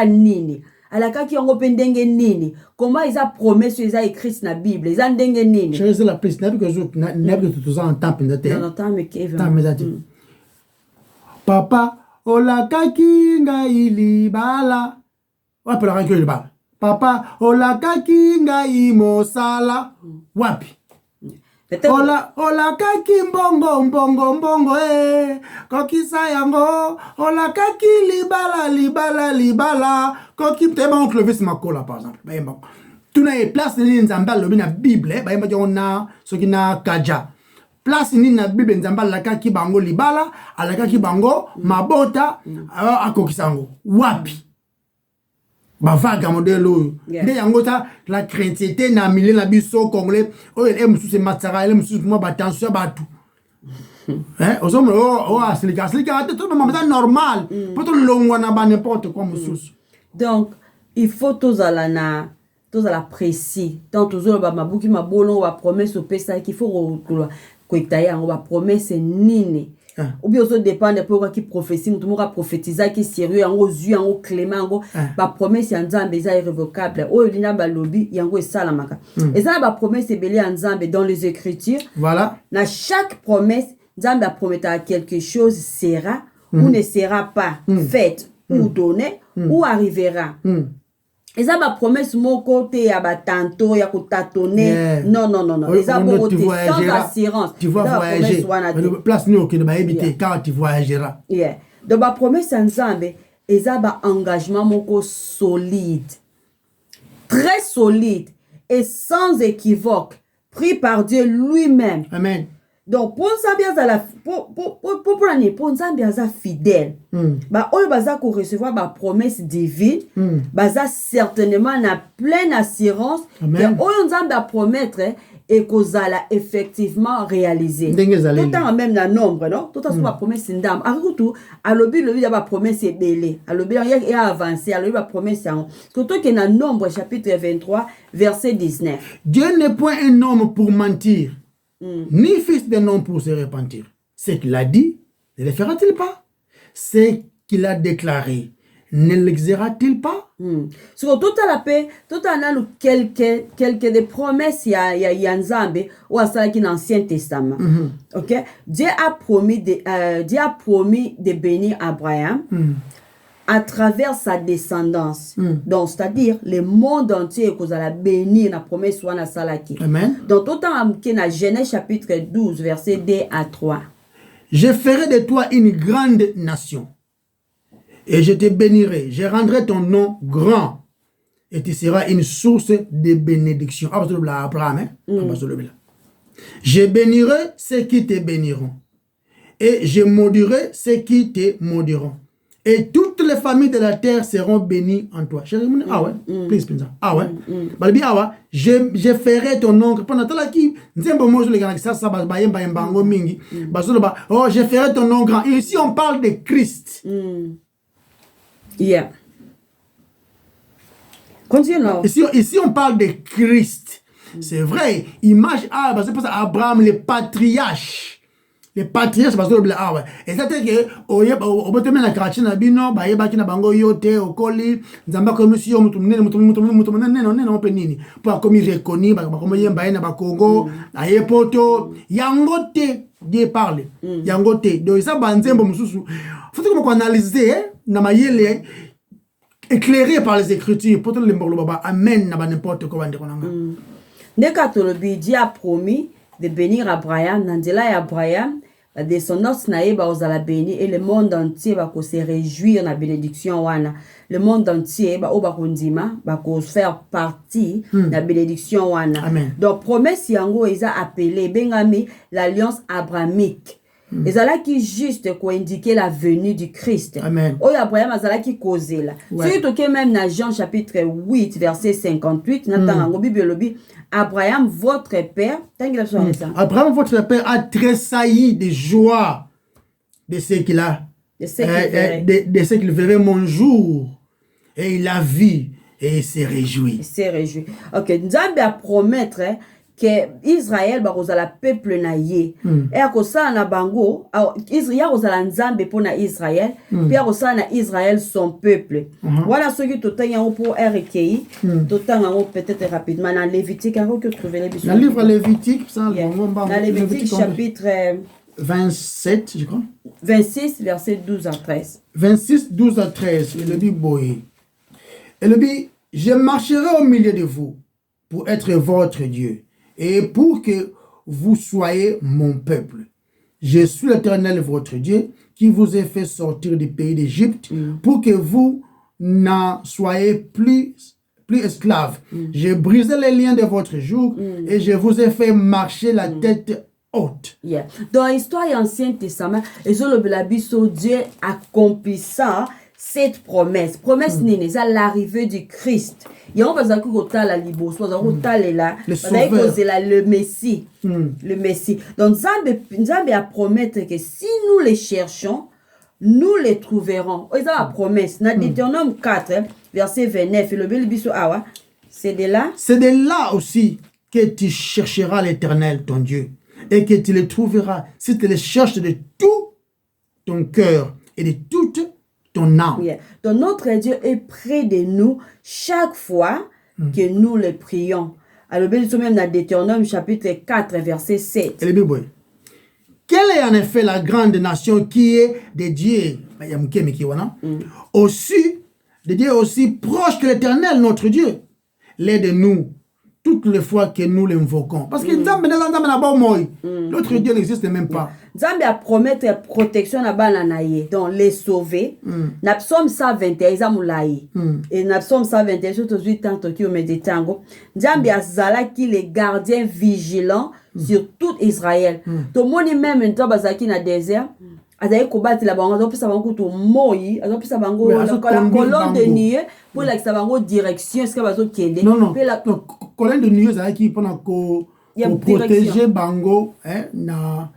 nini. Alaka ki ongo pendenge nini. Comment ils a promesse, ils a écrit dans la Bible. Ils a ndenge nini. Je sais la précision. N'abge tout ça en temps pendate. En temps, mais Kevin. Papa, olaka ki nga ilibala. Wapi la ranki ilibala. Papa, olaka ki nga imosala. Wapi. Ola kaki mbongo kokisa yango ola kaki libala koki teba on clovis makola par exemple bayemba tuna e place ni nzamba lobi na Bible bayemba jona soki na kaja place ni na Bible nzamba la kaki bango libala ala kaki bango mabota akokisa yango wapi vague modèle nde yango ta la chrétienté na milieu na biso congolais o ele mususu matsara ele mususu mo batension batu ozomo aslika tout le monde normal pas tout longwa na ba n'importe quoi mususu. Donc il faut tous à la précis tant toujours ba mabuki mabolo wa promesse au pesa qu'il faut ko itaya on va promesse nini. Ou bien ça dépend de pourquoi qui prophétie tout le monde prophétiser qui sérieux en yeux en clément ba promesse en Nzambe est irrévocable o lina ba lobby yango esalamaka et ça ba promesse belé en Nzambe dans les écritures. Voilà, na chaque promesse Nzambe a promis à quelque chose sera ou ne sera pas faite ou donnée ou arrivera. Et ça, ma promesse, mon côté, ya batanto, ya kotatone. Non. Et ça, pour sans assurance. Tu vas voyager. Place nous qui ne va éviter quand tu voyageras. Donc, ma promesse ensemble, et ça, ma engagement, mon solide. Très solide. Et sans équivoque. Pris par Dieu lui-même. Amen. Donc, pour Nzambe aza fidèle. Ba oyo baza ko recevoir ba promesse divine, baza certainement na pleine assurance que oyo Nzambe a promettre et kozala effectivement réalisé. Tout temps même na nombre, non? Tout temps ba promesse ndam. Akutu alobi ya ba promesse ebele. Alobi ya avancer, alobi ba promesse en. Surtout que na nombre chapitre 23 verset 19. Dieu n'est point un homme pour mentir. Ni fils d'un homme pour se repentir. Ce qu'il a dit, ne le fera-t-il pas? Ce qu'il a déclaré, ne l'exera-t-il pas? Siko tout à la paix, tout à l'heure quelques des promesses il y a Nzambe ou à ça qui dans l'Ancien Testament. OK? Dieu a promis de bénir Abraham à travers sa descendance. Donc c'est-à-dire le monde entier que la bénir la promesse soit na salaki. Amen. Donc tout en na Genèse chapitre 12 verset 2 à 3. Je ferai de toi une grande nation. Et je te bénirai, je rendrai ton nom grand, et tu seras une source de bénédiction. Abraham, je bénirai ceux qui te béniront, et je maudirai ceux qui te maudiront. Et toutes les familles de la terre seront bénies en toi. Ah ouais, please, ah ouais. Je ferai ton nom. Pendant tout qui, je ferai ton nom grand. Et ici, on parle de Christ. Yeah. Continue. Ici, on parle de Christ. C'est vrai. Image, parce que Abraham, le patriarche. Les patriarches parce que ah ouais et ça c'est que au bout de la quartier na bino ba yeba kina bango yote okoli nzamba ko monsieur mutumnene non penini pour comme il reconnu ba comme yemba na ba Congo na yepoto yangote Dieu parle yangote donc ça banzembo mususu faut que on analyser na mayele éclairé par les écritures pour tout le mbolo baba amen na ba n'importe quoi ndeko nanga Nekatolobi Dieu a promis de bénir Abraham, Nandela et Abraham, la descendance naïe va aux la bénir et le monde entier va se réjouir na bénédiction wana. Le monde entier va au bakundima va faire partie de la bénédiction wana. Amen. Donc promesse yango ils a appelé bengami l'alliance abrahamique. Et ça là qui juste pour indiquer la venue du Christ. Amen. Oh Abraham azala qui causé là. Surtout que même dans Jean chapitre 8 verset 58 n'attend Bible Abraham votre père, Abraham votre père a tressailli de joie de ce qu'il a de ce qu'il verrait mon jour et il a vu et il s'est réjoui. Il s'est réjoui. OK, Nzambe a promettre que Israël ba kozala peuple na ye et akosala na bango Israël kozala Nzambe pour na Israël puis akosala na Israël son peuple. Voilà ce que totanya pour RKI totanga peut-être rapidement dans Lévitique que trouver les biso. Dans le livre Lévitique ça dans Lévitique chapitre 27 je crois 26 verset 12 à 13. 26 12 à 13 et le dit boy. Et le dit je marcherai au milieu de vous pour être votre Dieu. Et pour que vous soyez mon peuple. Je suis l'Éternel votre Dieu qui vous ai fait sortir du pays d'Égypte pour que vous n'en soyez plus esclaves. J'ai brisé les liens de votre joug et je vous ai fait marcher la tête haute. Yeah. Dans l'histoire ancienne Testament, Dieu accomplissant cette promesse. Promesse nini, c'est l'arrivée du Christ. Il y a un peu la libération, le Messie. Le Messie. Donc, Nzambe a promettre que si nous les cherchons, nous les trouverons. C'est la promesse. Dans Deutéronome 4, verset 29, c'est de là. C'est de là aussi que tu chercheras l'Éternel, ton Dieu, et que tu le trouveras si tu le cherches de tout ton cœur et de toute ton âme. Yeah. Donc notre Dieu est près de nous chaque fois que nous le prions. Alors, même dans Deutéronome chapitre 4, verset 7. Quelle est en effet la grande nation qui est de Dieu aussi, de Dieu aussi proche que l'Éternel, notre Dieu, l'est de nous toutes les fois que nous l'invoquons. Parce que l'autre Dieu n'existe même pas. Nzambe a promettre protection na bana na ye, donc les sauver. Na psaume 121 izamulayi. Et na psaume 121 surtout 8 ans qui au méditango. Nzambe azala qui les gardiens vigilants sur tout Israël. To moni même un bazaki na désert. Azaye kobati la bango pisa bango to moyi, azopisa bango la colonne de nuée pour la bango direction ce que bazo kende. Non, la colonne de nuée ça qui pendant ko protéger bango na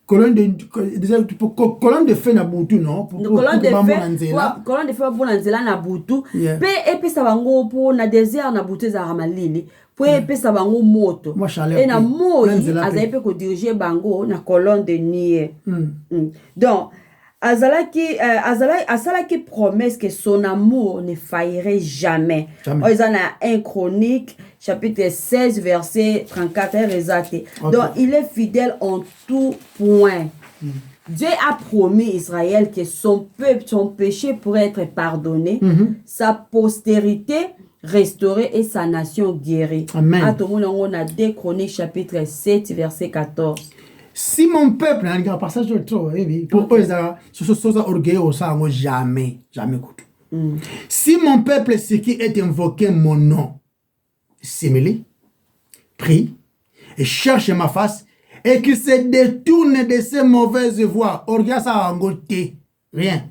colonne de feu na butu non pour colonne de feu pour nzela na butu pe epesa bango pour na désert na butu za ramalili pour epesa bango moto et na moyi azaye pe ko diriger bango na colonne de nuée. Donc Azalaki promesse que son amour ne faillirait jamais. Jamais. Ils en a 1 Chronique, chapitre 16, verset 34. Donc, il est fidèle en tout point. Dieu a promis Israël que son peuple, son péché pourrait être pardonné, sa postérité restaurée et sa nation guérie. Amen. À tout le monde, on a 2 Chroniques, chapitre 7, verset 14. Si mon peuple, il y a un passage de trop, pour eux, c'est orgueilleux, ça, jamais, jamais. Si mon peuple, ce qui est invoqué mon nom, s'humilie, prie et cherche ma face, et qu'il se détourne de ses mauvaises voies, orgueil, ça a rien.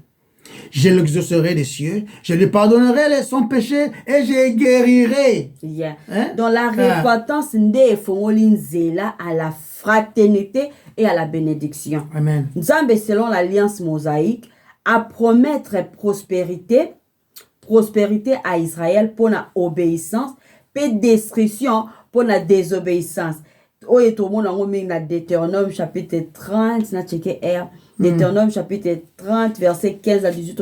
Je l'exaucerai des cieux, je lui pardonnerai son péché et je guérirai. Yeah. Hein? Dans la repentance, à la fraternité et à la bénédiction. Amen. Nzambe, selon l'alliance mosaïque, a promettre prospérité à Israël pour la obéissance, et destruction pour la désobéissance. Oye tout le monde en Deutéronome chapitre 30, na checké R. Deutéronome chapitre 30 verset 15 à 18.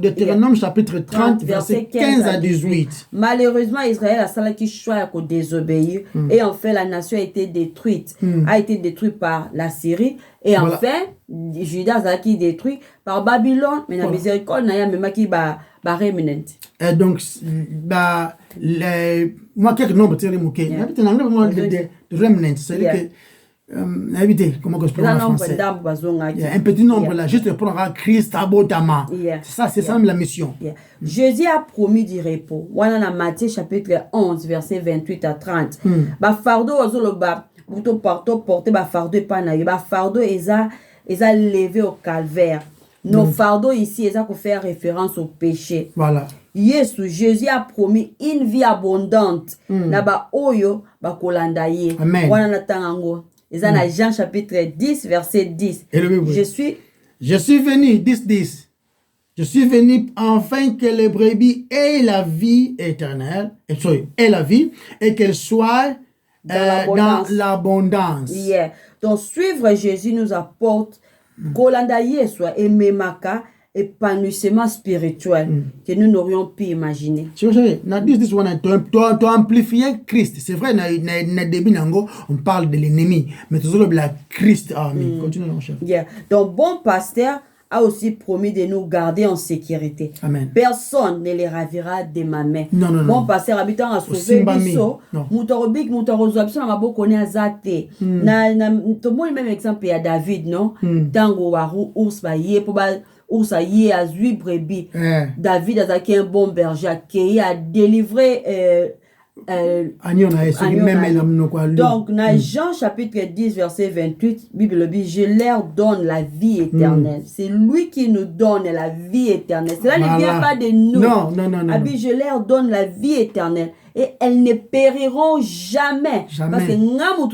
Deutéronome chapitre 30 verset 15 à 18. Malheureusement, Israël a cela qui choisit de désobéir et en fait la nation a été détruite. A été détruite par la Syrie et en fait Juda a été détruit par Babylone. Mais la miséricorde n'a pas même qui ba remenant. Et donc moi quelques nombres de remnants, c'est-à-dire que comment que je prononce en français? Un petit nombre là, juste pour Christ abondamment. C'est ça la mission. Jésus a promis du repos. Voilà dans Matthieu chapitre 11 verset 28 à 30. Ba fardeau ozoloba, buto porter ba fardeau pas na ba fardeau eza levé au calvaire. Nos fardeaux ici, ils ont fait référence au péché. Voilà. Jésus a promis une vie abondante. Naba oyo ba kolandaye. Amen. Wana na tangango. Ils ont Jean chapitre 10 verset 10. Je suis venu 10. Je suis venu afin que les brebis aient la vie éternelle, et la vie, et qu'elles soient dans l'abondance. Yeah. Donc suivre Jésus nous apporte Kolandaye soit émémaka épanouissement spirituel que nous n'aurions pu imaginer. Tu as amplifié Christ. C'est vrai, on parle de l'ennemi, mais tu as la Christ. Amen. Continue, mon cher. Yeah. Donc, bon pasteur a aussi promis de nous garder en sécurité. Amen. Personne ne les ravira de ma main. Non. Bon pasteur habitant à sauver biso, mutorobik mutorozabso na maboko ne azate. Na to mo même exemple ya David, non? Tango waru ours ba ye po ba ours a ye a zui brebis. David a un bon berger qui a délivré donc, dans Jean chapitre 10, verset 28, Bible dit, je leur donne la vie éternelle. C'est lui qui nous donne la vie éternelle. Cela ne vient pas de nous. Non. Je leur donne la vie éternelle. Et elles ne périront jamais. Parce que nous avons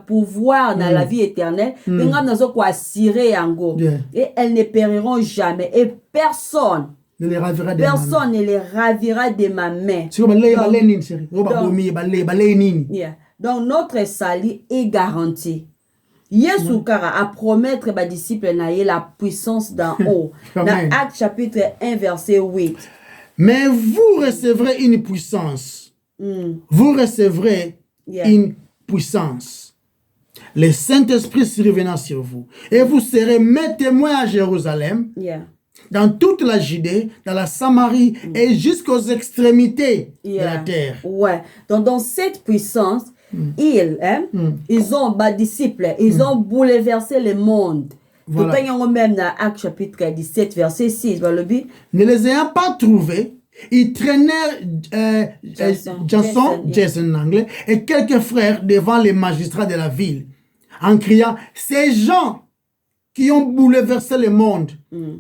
pouvoir dans la vie éternelle. Nous avons quoi assurer en go. Et elles ne périront jamais. Et personne ne les ravira de ma main. Donc notre salut est garanti. Yesu Kara a promettre à disciples la puissance d'en haut. Dans Actes chapitre 1 verset 8. Mais vous recevrez une puissance. Vous recevrez une puissance. Le Saint-Esprit survenant sur vous. Et vous serez mes témoins à Jérusalem. Dans toute la Judée, dans la Samarie et jusqu'aux extrémités de la terre. Ouais. Donc, dans cette puissance, ils ont, disciples, ils ont bouleversé le monde. Voilà. Même dans Actes chapitre 17, verset 6. Ne les ayant pas trouvés, ils traînèrent Jason anglais, et quelques frères devant les magistrats de la ville, en criant, ces gens qui ont bouleversé le monde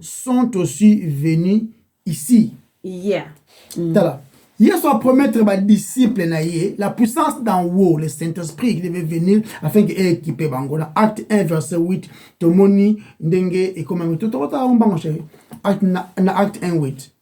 sont aussi venus ici. Yesu a promettre aux disciples la puissance d'en haut, le Saint-Esprit qui devait venir afin qu'il équipe Bangola. Acte 1 verset 8, Tomoni Ndenge et comme tout Acte 1 8.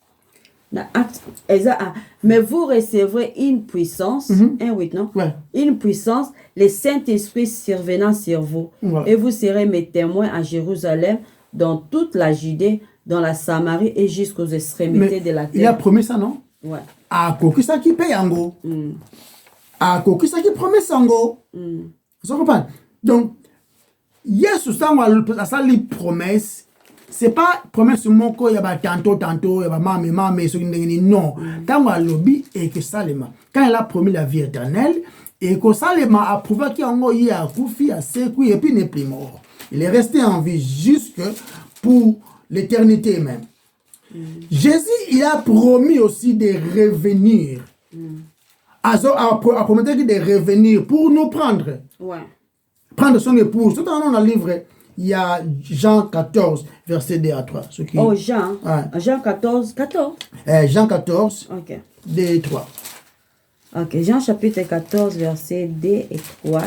Mais vous recevrez une puissance, 1:8, non? Ouais. Une puissance, le Saint-Esprit survenant sur vous. Voilà. Et vous serez mes témoins à Jérusalem, dans toute la Judée, dans la Samarie et jusqu'aux extrémités de la terre. Il a promis ça, non? Ouais. A kokisa qui paye yango. A kokisa qui promet sango. Vous comprenez? Donc, Yesu sangwa ça li promesse. C'est pas promesse moko ya ba tantôt ya ba mame so ndengeni non. Tango alobi et que salema. Quand il a promis la vie éternelle et que salema a prouvé qu'il yango y a kufi a seku et puis n'est plus mort. Il est resté en vie jusque pour l'éternité même. Jésus, il a promis aussi de revenir. A promis de revenir pour nous prendre. Ouais. Prendre son épouse. Tout en dans le livre, il y a Jean 14, verset 2 à 3. Oh, Jean. Ouais. Jean 14. Jean 14, Ok. 2 et 3. Ok, Jean chapitre 14, verset 2 et 3.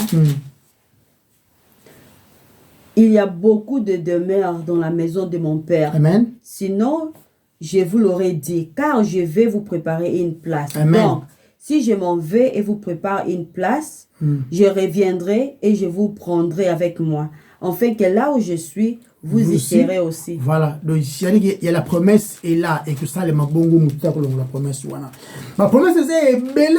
Il y a beaucoup de demeures dans la maison de mon Père. Amen. Sinon, je vous l'aurais dit, car je vais vous préparer une place. Amen. Donc, si je m'en vais et vous prépare une place, je reviendrai et je vous prendrai avec moi, afin que là où je suis, vous y serez aussi. Voilà. Donc, il y a la promesse est là et que ça, les mabongo mouta que la promesse voilà. Ma promesse c'est belle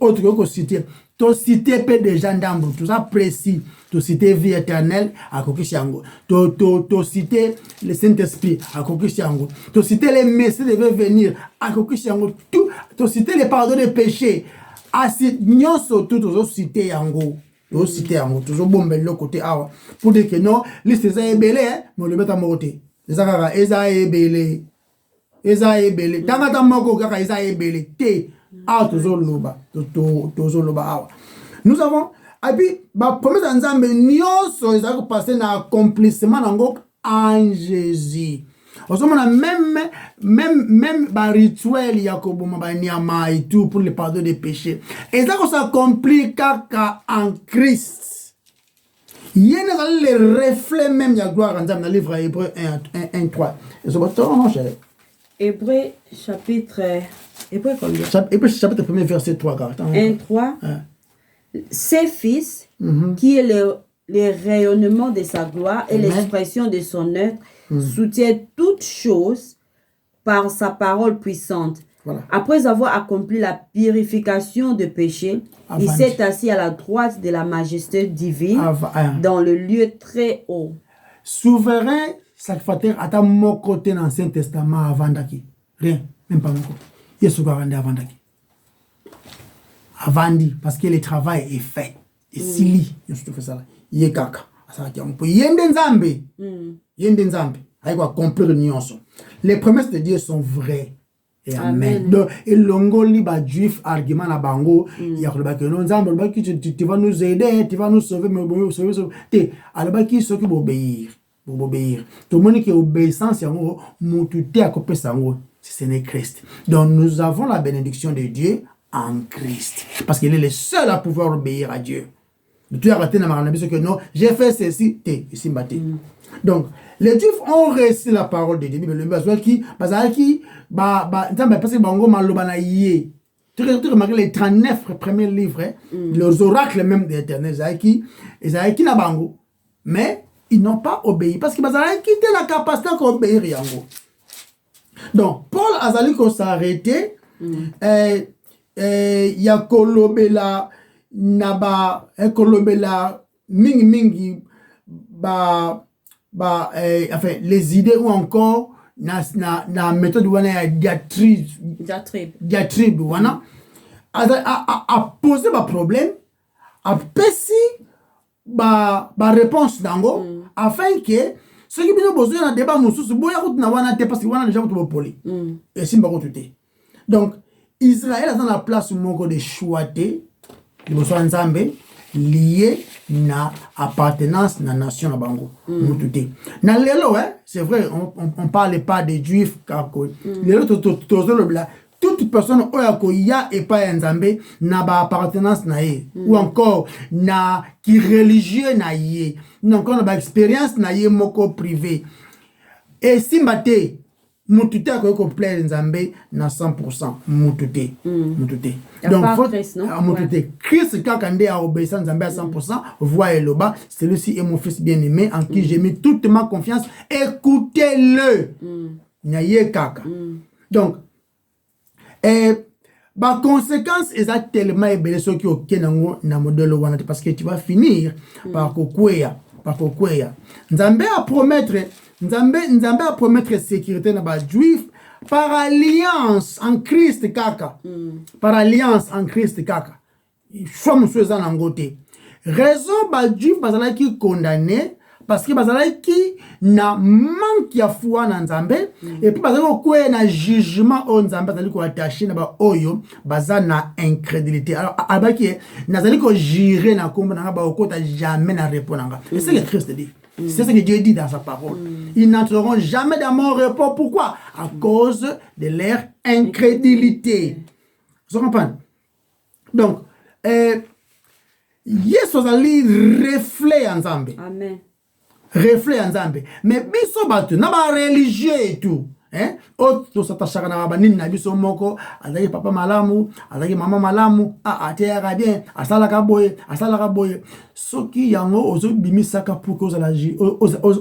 autre que cité. To cité peu de gendarmes, tout ça précis. To cité vie éternelle à Kokishango. To cité le Saint-Esprit à Kokishango. To cité les messieurs devaient venir à Kokishango. Tout. To cité les pardons des péchés. À cette nyonso tout to cité yango. To cité yango. Toujours bon bel côté awa. Pour dire que non, liste ça est belé, mais le mettre à côté. Ça est belé. Eza est belé. Tangata moko kaka eza est belé. Te. Ah, toujours loba. Toujours loba awa. Nous avons, et puis, ma promesse d'ensemble, nyonso ça va passer dans l'accomplissement en Jésus. Au même rituel, il y a et tout pour le pardon des péchés. Et ça s'accomplit en Christ. Il y a le reflet même de la gloire dans le livre Hébreu 1:3. Et c'est votre nom, cher. Hébreu chapitre. Hébreu combien? Hébreu chapitre 1 verset 3. 1:3. Ses fils, qui est le rayonnement de sa gloire et l'expression de son être, soutiennent toutes choses par sa parole puissante. Voilà. Après avoir accompli la purification de péché, il s'est assis à la droite de la majesté divine dans le lieu très haut. Souverain, sacrificateur, à mon côté dans l'Ancien Testament avant d'aki. Rien, même pas mon côté. Il y a ce avant d'aki. Avant dit, parce que le travail est fait. Et si lui, il fait ça, il est kaka. Il y a des zambes. Il y a des zambes. Il va accomplir l'union. Les promesses de Dieu sont vraies. Et amen. Donc, et l'ongo liba juif argument à bango, il y a le bac non zambe, le bac tu vas nous aider, tu vas nous sauver, mais bon, sauver. À le bac qui s'occupe d'obéir. Obéir. Tout le monde qui est obéissance, c'est un mot, à couper sango, c'est Christ. Donc, nous avons la bénédiction de Dieu en Christ. Parce qu'il est le seul à pouvoir obéir à Dieu. Tu as raté dans ma que non, j'ai fait ceci, ici, donc, les Juifs ont reçu la parole de Dieu. Le besoin qui, parce que bango malobana yé. Tu remarques les 39 premiers livres, les oracles même de l'Éternel, ils ont qui na bango, mais ils n'ont pas obéi parce qu'ils ont quitté la capacité d'obéir yango. Donc, Paul Azali ko s'arrêté, ya kolobela naba kolobela mingi enfin les idées ou encore na méthode wana diatribe wana a posé ba problème a pessi ba réponse dango afin que ceux qui ont besoin d'un débat mususu boya kutu na wana te parce que wana déjà kutu poli et simba kutu te. Donc Israël a dans la place moko de choiter le besoin nzambe lié na appartenance na nation na bango mututé na lelo c'est vrai on parle pas des juifs kako lelo tozolo bla toute personne oyako ya et pas nzambe na ba appartenance na ye ou encore na qui religieux na ye na encore na ba expérience na ye moko privé et simbate Mutute akoki plaire nzambe na 100%. Mutute. Mutute. Donc faut mutute. Christ kaka nde a obéissant nzambe à 100%. Voix eloba, celui-ci est mon fils bien-aimé en qui j'ai mis toute ma confiance. Écoutez-le. Naye kaka. Donc ba conséquence est tellement ébélé ce qui ok nango na modèle wana parce que tu vas finir par kokweya. Nzambe a promettre sécurité na ba juif par alliance en Christ kaka. Par alliance en Christ kaka. Choix monsieur za nangote. Raison ba juif bazalaki condamné parce que bazalaki na manque ya foi na nzambe et puis bazalaki ko na jugement on nzambe bazalaki ko attaché na ba oyo baza na incrédulité. Alors abaki nazali ko jurer na kombo na ba okota jamais na répondre. Et c'est ce que Christ dit. C'est ce que Dieu dit dans sa parole. Ils n'entreront jamais dans mon repos. Pourquoi? À cause de leur incrédulité. Vous comprenez? Donc, Yesu azali reflet en Nzambe. Amen. Reflet en Nzambe. Mais biso batu na ba religieux et tout. Hein? To s'attachaka na ba nini na biso moko, azali papa malamu, azali mama malamu, ateyaka bien, asalaka boye. Soki yango ozo bimisaka pour que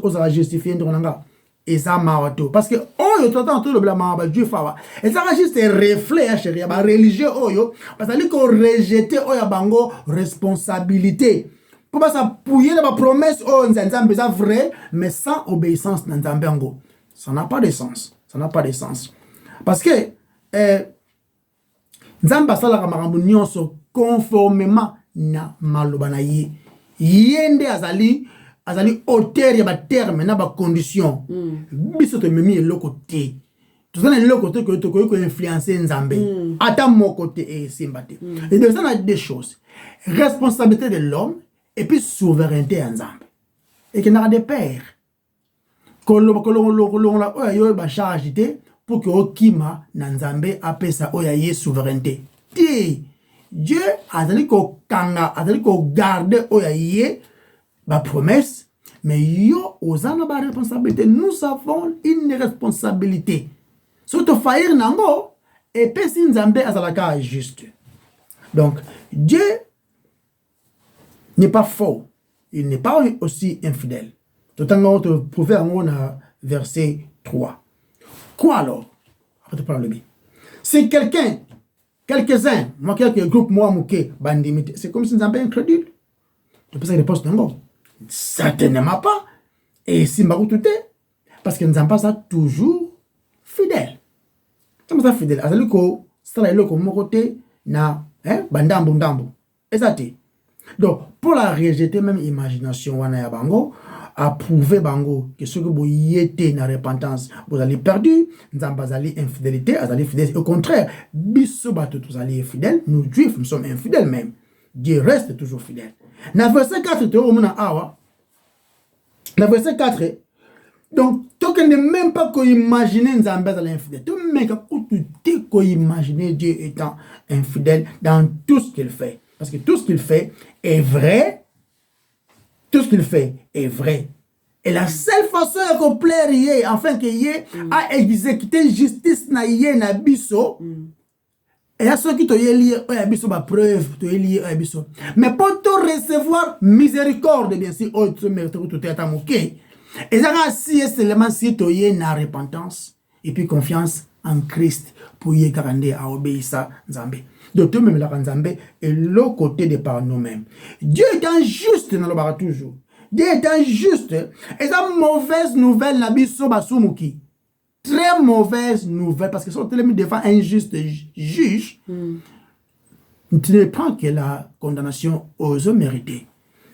oza justifier ndonanga. Eza mawato parce que oyo totan to le blama ba Dieu fawa. Et ça juste reflet ya chérie ba religieux oyo parce que ko rejeter oya bango responsabilité. Pour pas s'appuyer dans la promesse oh nzambe ça vrai mais sans obéissance dans nzambe ngo. Ça n'a pas de sens. Ça n'a pas de sens. Parce que nzambe salaka makambo nyonso conformément na maloba na ye. Yende azali auteur ya ba terme na ba condition. Biso to memi eloko te. Tout ça eloko te ko influencer nzambe. Ata mon côté et simbate. Et donc ça a des choses. Responsabilité de l'homme et puis souveraineté en nzambe. Et qu'il n'y a des pères. Kolonga oya yo ba charge te pour que okima na nzambe apesa oya ye souveraineté. Ti Dieu azali ko kanga, azali ko garder oya ye ba promesse, mais yo ozana ba responsabilité. Nous avons une responsabilité. Surtout faillir nango et pesi nzambe azalaka juste. Donc Dieu n'est pas faux, il n'est pas aussi infidèle. Tout en te prouver en verset 3. Quoi alors? Si quelques-uns, moi quelques groupes, moi mouké, bandimité, c'est comme si nous avons incrédule. Tu peux dire réponse non? Certainement pas. Et si m'a tout parce que nous n'avons pas ça toujours fidèle. Nous sommes fidèles. Alors que ça là comme mon côté na bandambo ndambo. Et ça t'est. Donc pour la rejeter même imagination wana ya bango approuver bango que ce que vous y êtes na repentance vous allez perdu nzamba zali infidélité azali fidèle au contraire biso bato tous allez fidèles nous juifs nous sommes infidèles même Dieu reste toujours fidèle na verset 4 te omona awa na verset 4 donc toi qui ne même pas qu'on imaginer nzamba zali infidèle toi même qu'on imaginer Dieu étant infidèle dans tout ce qu'il fait parce que tout ce qu'il fait est vrai. Tout ce qu'il fait est vrai. Et la seule façon de plaire, afin que yé a exécuté justice na yé na biso, et à ceux qui te lié à biso ba preuve, te lié à biso. Mais pour te recevoir miséricorde, bien sûr, tu mérites tout est à moquer. Et ça si seulement si tu yé na repentance et puis confiance en Christ pour y garder à obéir ça Nzambe. De tout même la Nzambe et le côté de par nous-mêmes. Dieu étant juste dans le bar toujours. Dieu étant juste et ça mauvaise nouvelle la biso basumuki. Très mauvaise nouvelle parce que si on te met devant un juste juge, tu ne prends que la condamnation aux hommes mérités.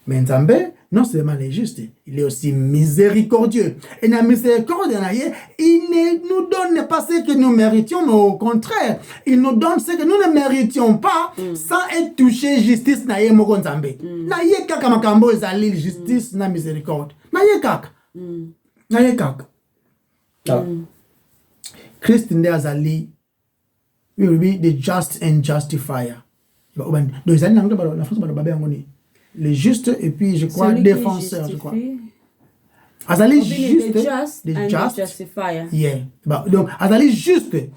Mais Nzambe non seulement il est juste, il est aussi miséricordieux. Et la miséricorde, il ne nous donne pas ce que nous méritions, mais au contraire, il nous donne ce que nous ne méritions pas sans être touché justice na ye moko Nzambe. Na ye kaka makambo ezali justice na miséricorde. Na ye kaka. Na ye kaka. Christ nde azali will be the just and justifier. Donc ezali na France ba babé ngoni. Le juste et puis je crois celui défenseur je crois azali Juste the and the just justifier. yeah donc azali juste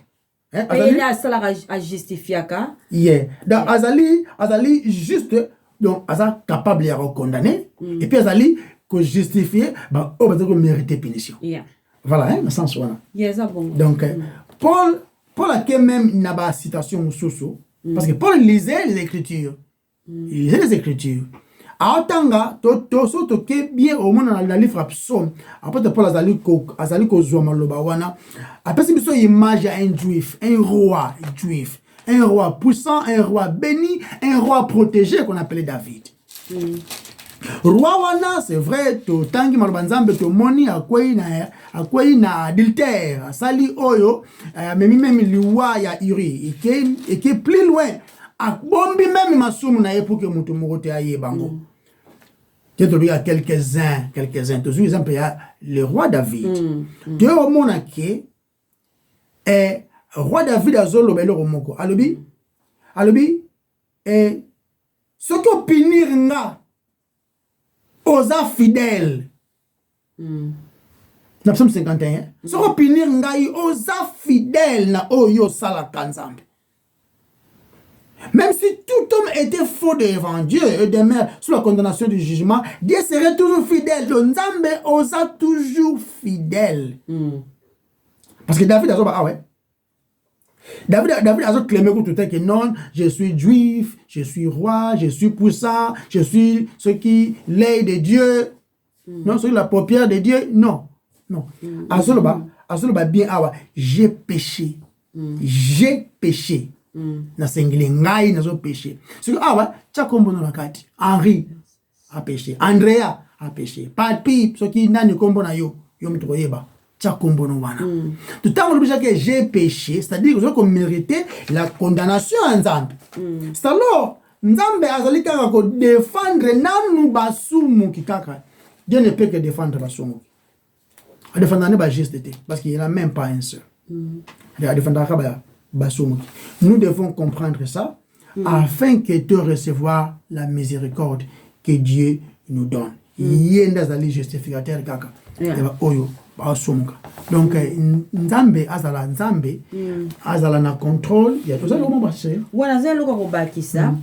hein azali il a ça à justifier ka yeah donc azali juste donc aza capable ya condamner et puis azali que justifier ba o bazako mériter punition yeah voilà hein le sens voilà yeah ça bon donc Paul a quand même une citation mususu parce que Paul lisait les écritures il lisait les écritures aotanga so toke bien au moins dans le livre Psaume après Paul azali kozwa maloba wana apesi biso image à un juif un roi juif un roi puissant un roi béni un roi protégé qu'on appelait David roi wana c'est vrai to tangi maloba nzambe to moni akwei na adultère asali oyo même liwa ya Uri et qui plus loin abombi même masumu na ye pour que mutu moko te ayebango il y a quelques-uns toujours exemple il y a le roi David tu au monde que roi David azolo belo moko alobi ce que punir nga oza fidèle na Psaume 51 ce que punir ngai oza fidèle na oyo sala kanzambe. Même si tout homme était faux devant Dieu et demeure sous la condamnation du jugement, Dieu serait toujours fidèle. Le Nzambe osa toujours fidèle. Parce que David a dit, ah ouais. David a dit clémé tout que non, je suis juif, je suis roi, je suis puissant, je suis ce qui l'œil de Dieu. Non, c'est la paupière de Dieu. Non. Azoloba bien, ah ouais, j'ai péché. J'ai péché. Na sengli ngai nazo péché c'est que awa chakombo na kati Henri a péché Andrea a péché Papi soki nani kombo na yo mito yeba chakombo no wana tout temps on que j'ai péché c'est-à-dire que je mériter la condamnation en Nzambe c'est alors Nzambe azali kaka ko défendre nanu basumu kikaka Dieu ne peut que défendre basumu a défendre ne ba juste parce qu'il n'a même pas un seul a défendre ka nous devons comprendre ça afin que de recevoir la miséricorde que Dieu nous donne. Yenda zali justificateur kaka. Oyo basumuka. Donc nzambe azala na contrôle ya tout ça comment passer. Wana zelo ko bakisa.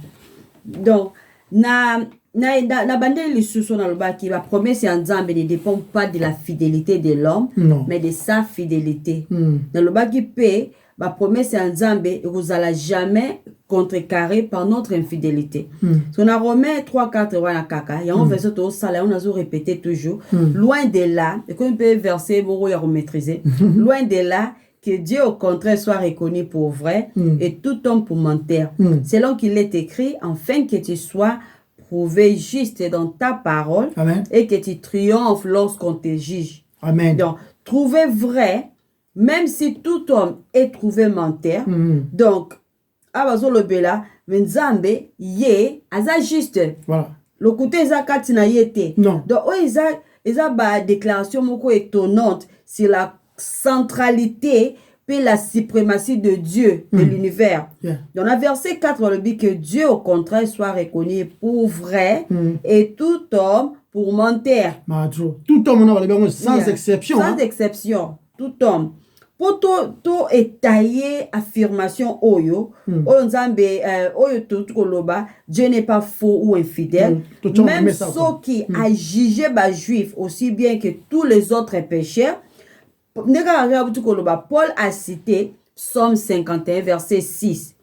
Donc na bandeli lisusu na lobaki la promesse ya Nzambe ne dépend pas de la fidélité de l'homme mais de sa fidélité. Na lobaki pe la promesse à Nzambe vous allez jamais contrecarrer par notre infidélité. So na Romains 3:4 wana kaka, ya on verset to sala on a répété toujours loin de là et qu'on peut verser boro ya remaîtriser loin de là que Dieu au contraire soit reconnu pour vrai et tout homme pour mentir selon qu'il est écrit afin que tu sois prouvé juste dans ta parole et que tu triomphes lorsqu'on te juge. Amen. Donc trouver vrai même si tout homme est trouvé menteur, donc, abazolo bela, Nzambe ye aza juste. Voilà. Le côté zakati na yete. Non. Donc, eza ba déclaration moko étonnante sur la centralité et la suprématie de Dieu de l'univers. Dans la verset 4, on dit que Dieu au contraire soit reconnu pour vrai et tout homme pour menteur. Tout homme sans exception. Sans exception. Tout homme. Pour tout étayer affirmation oyo Nzambe oyo tout koloba Dieu n'est pas faux ou infidèle même ceux qui a jugé ba juif aussi bien que tous les autres pécheurs. Paul a cité Psaume 51 verset 6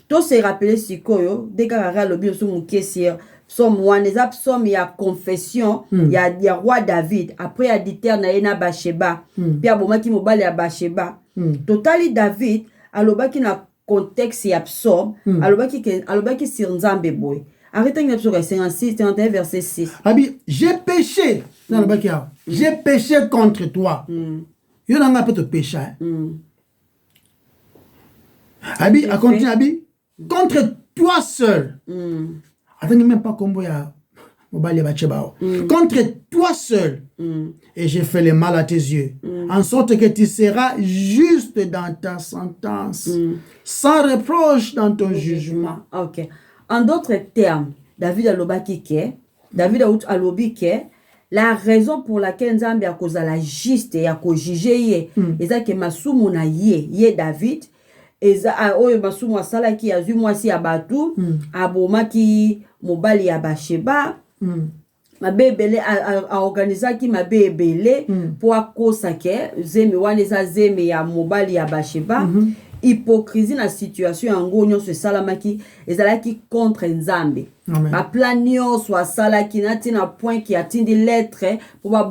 tout se rappeler sikoyo dekara lobi so mukesir Psaume 1 psaume ya confession ya roi David après a dit terre na ena Basheba puis abomaki mobali ya Basheba totali David alobaki na contexte ya psaume alobaki sur Nzambe boy arrêtez na psaume 56 31 verset 6 abi j'ai péché na alobaki j'ai péché contre toi yo na nga peut te pécher abi a continue abi contre toi seul attendez même pas combo ya mobali ya Bachebao contre toi seul et j'ai fait le mal à tes yeux en sorte que tu seras juste dans ta sentence sans reproche dans ton jugement. Ok, en d'autres termes David alobaki ke David a alobi ke la raison pour laquelle Nzambe a cause la juste et a juger ye eza que masumu na ye David eza oyo masumu asala ki azui mwasi ya batu abomaki mobali ya Basheba mabebele a organisaki mabebele pour akosa ke zeme wana eza zeme ya mobali ya Basheba hypocrisie na situation yango nyonso salamaki ezalaki contre Nzambe ba plan nyonso asalaki na point qui atteindre lettre pour ba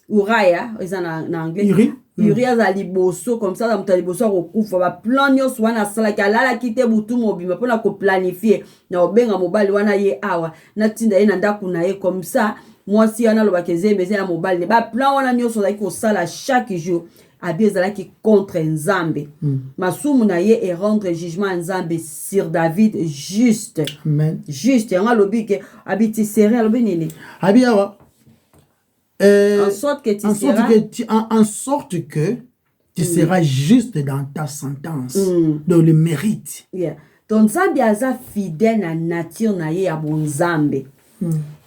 Uraya eza na anglais Uriah za liboso comme ça dans liboso akufa ba plan nyonso wana asalaki alala kite butu mobima pona ko planifier na obenga mobali wana ye awa na tinda ye na ndaku na ye comme ça mwasi wana lobaka ezembe ya mobali ba plan wana nyonso zaki ko sala chaque jour abizalaki contre Nzambe masumu na ye et rendre jugement Nzambe sur David juste amen juste nga lobi ke abiti serré lobi nini abiawa en sorte que tu seras juste dans ta sentence dans le mérite donc Nzambe aza fidèle na nature na ye ya bonzambe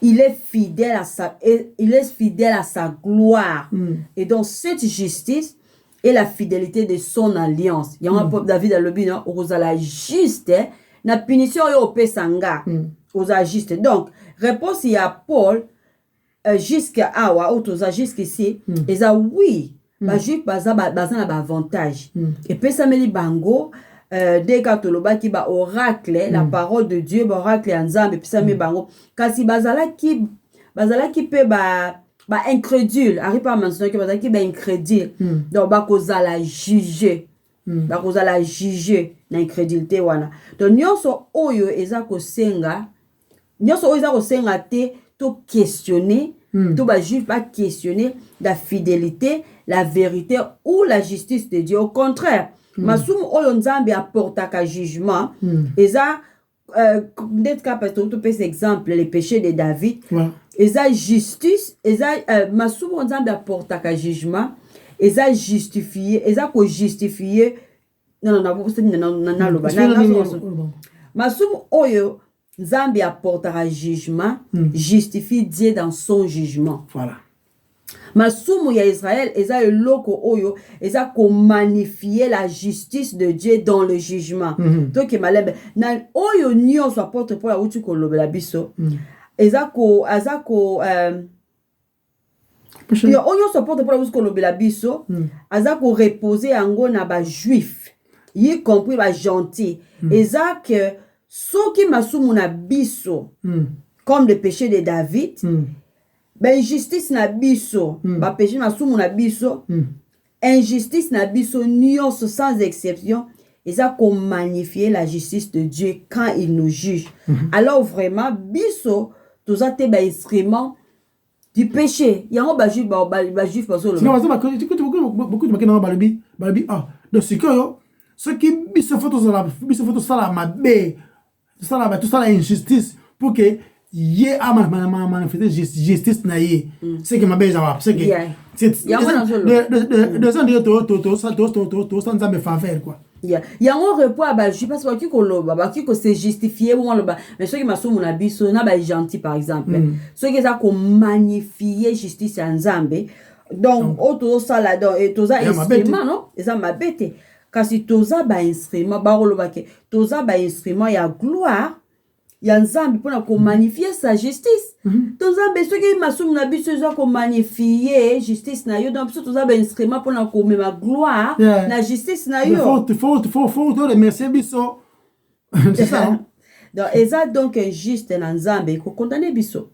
il est fidèle à sa gloire et dans cette justice et la fidélité de son alliance. Il y a un peuple David à l'obéissance, aux la juste, na punition yo pesanga, aux juste. Donc, réponse il y a Paul, jusqu'à awa, aux jusqu'ici, et ça oui, bah juste baza na avantage. Et puis ça me li bango, dès katoloba ki ba oracle, la parole de Dieu, ba oracle Nzambe, puis ça me bango, kasi bazala ki pe ba incrédule arrive pas à mentionner que parce que incrédule donc ba causa la juger na incrédulité wana donc nyonso oyo eza ko senga te to questionner to ba juge pas questionner la fidélité la vérité ou la justice de Dieu au contraire masumu oyo Nzambe apportaka jugement eza peut-être qu'à exemple les péchés de David eza justice eza masumu Nzambe apportaka jugement eza justifié eza ko justifier non loba masumu oyo Nzambe apportera jugement justifie Dieu dans son jugement voilà masumu ya Israël eza eloko oyo eza ko magnifier la justice de Dieu dans le jugement donc malembe na oyo nyonso apporte pour la uti ko lobela biso eza ko oyo supporte pour la uti ko lobela biso eza ko reposer yango na ba juif y compris ba gentil eza que soki masumu na biso comme le péché de David ben injustice na biso ba péché masumu na biso injustice na biso nyonso sans exception eza ko magnifier la justice de Dieu quand il nous juge alors vraiment biso tozate ba instrument du péché yango ba juif parce que beaucoup de makena balobi ah donc c'est que ce qui biso photo sala mabe tout ça la injustice pour que ye a manifesté justice na ye c'est que mabe za c'est que c'est de ça me faveur quoi yango repos ba juif parce que ko loba ba ki ko se justifier bon loba mais ceux qui masumu na biso na ba gentil par exemple ceux qui ça ko magnifier justice ya Nzambe donc auto sala donc et toza instrument non eza mabete kasi toza ba instrument ba loba ke toza ba instrument ya gloire ya Nzambe pona ko magnifier sa justice Nzambe soki masumu na biso zo ko magnifier justice na yo donc biso toza ba instrument pona ko mema gloire na justice na yo faut remercier biso c'est ça donc eza donc injuste na Nzambe ko condamner biso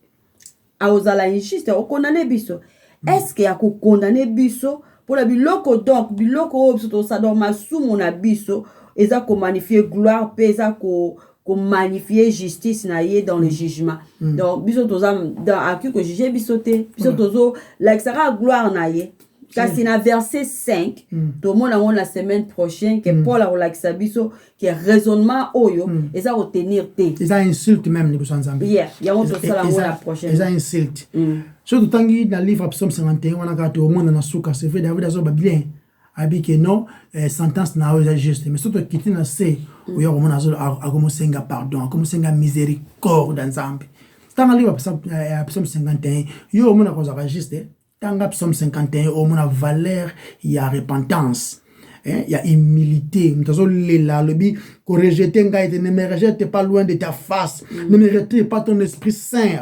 a ozala injuste ko condamner biso est-ce que ya ko condamner biso pour la biloko donc biloko biso to sa donc masumu na biso eza ko magnifier gloire pe eza ko magnifier justice na ye dans le jugement donc biso toza dans aki ko juger biso te biso tozo la sera gloire na ye kasi na verset 5 to mona la semaine prochaine que Paul a relaxé biso que raisonnement oyo eza retenir te eza insulte même ni biso Nzambe ya on to sala la prochaine eza insulte surtout tangi dans livre Psaume 51 on a gâté au monde na souka c'est fait David azo bien abi que non sentence na oyo juste mais surtout quitter na c'est oyo mona azo akomosenga pardon akomosenga miséricorde Nzambe Tant que psaume 51, yo mona cause registre. Tant que psaume 51, au mona valeur, il y a repentance. Il y a humilité. Nous avons le bi qu'on rejette ne me rejette pas loin de ta face. Ne me rejette pas ton Esprit Saint.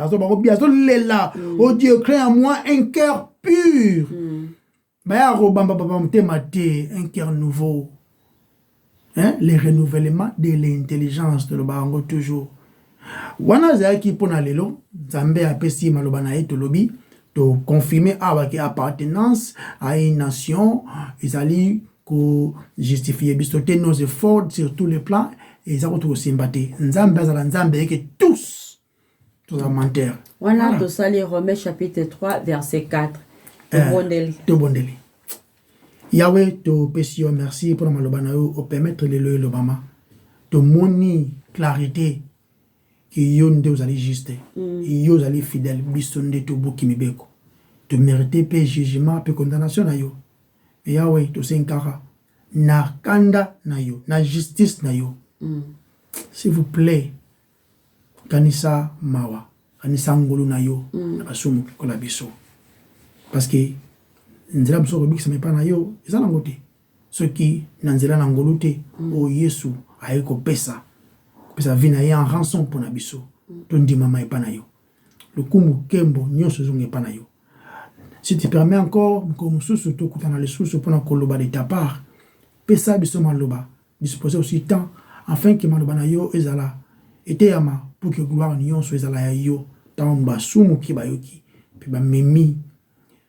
Oh Dieu, crée en moi un cœur pur. Un cœur nouveau. Le renouvellement de l'intelligence de l'Obango toujours. Wana zaki pona lelo, Zambé a pesi malobana et lobi, to confirmer avec appartenance à une nation, ils allaient justifier bistoter nos efforts sur tous les plans et ça retrouve simbaté. Nzambe azala nzambe que tous menteur. Wana to sali Romains chapitre 3 verset 4. To bondeli. Yahweh to pesio merci pour malobana au permettre le lobama. To moni clarité que yonde vous allez juste. Yo allez fidèle bisonde to boki mibeko. To mériter pe jugement pe condamnation na yo. Yahweh to senkara na kanda na yo na justice na yo. S'il vous plaît, kanisa mawa kanisa ngolu na yo na basumu kola biso parce que nzela biso ko bikisa mepa na yo ezana ngote soki na nzela na ngolu te o Yesu ayeko pesa vina ya en rançon pour na biso to ndima mai pa na yo lokumu kembo nyonso zonge pa na yo. Si tu permets encore, comme surtout quand on a les sources pour koloba de ta part, pesa biso maloba, disposer aussi temps afin que maloba na yo ezala ete yama pour que gloire nyon so ezala ya yo tant basumu ki bayoki puis ba memi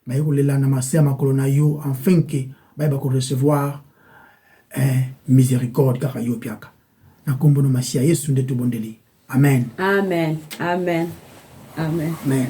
ba yo lela na mase makolo na yo afin que ba ko recevoir miséricorde car yo piaka na kombo no masia Yesu ndeto bondeli. Amen. Amen. Amen. Amen. Amen.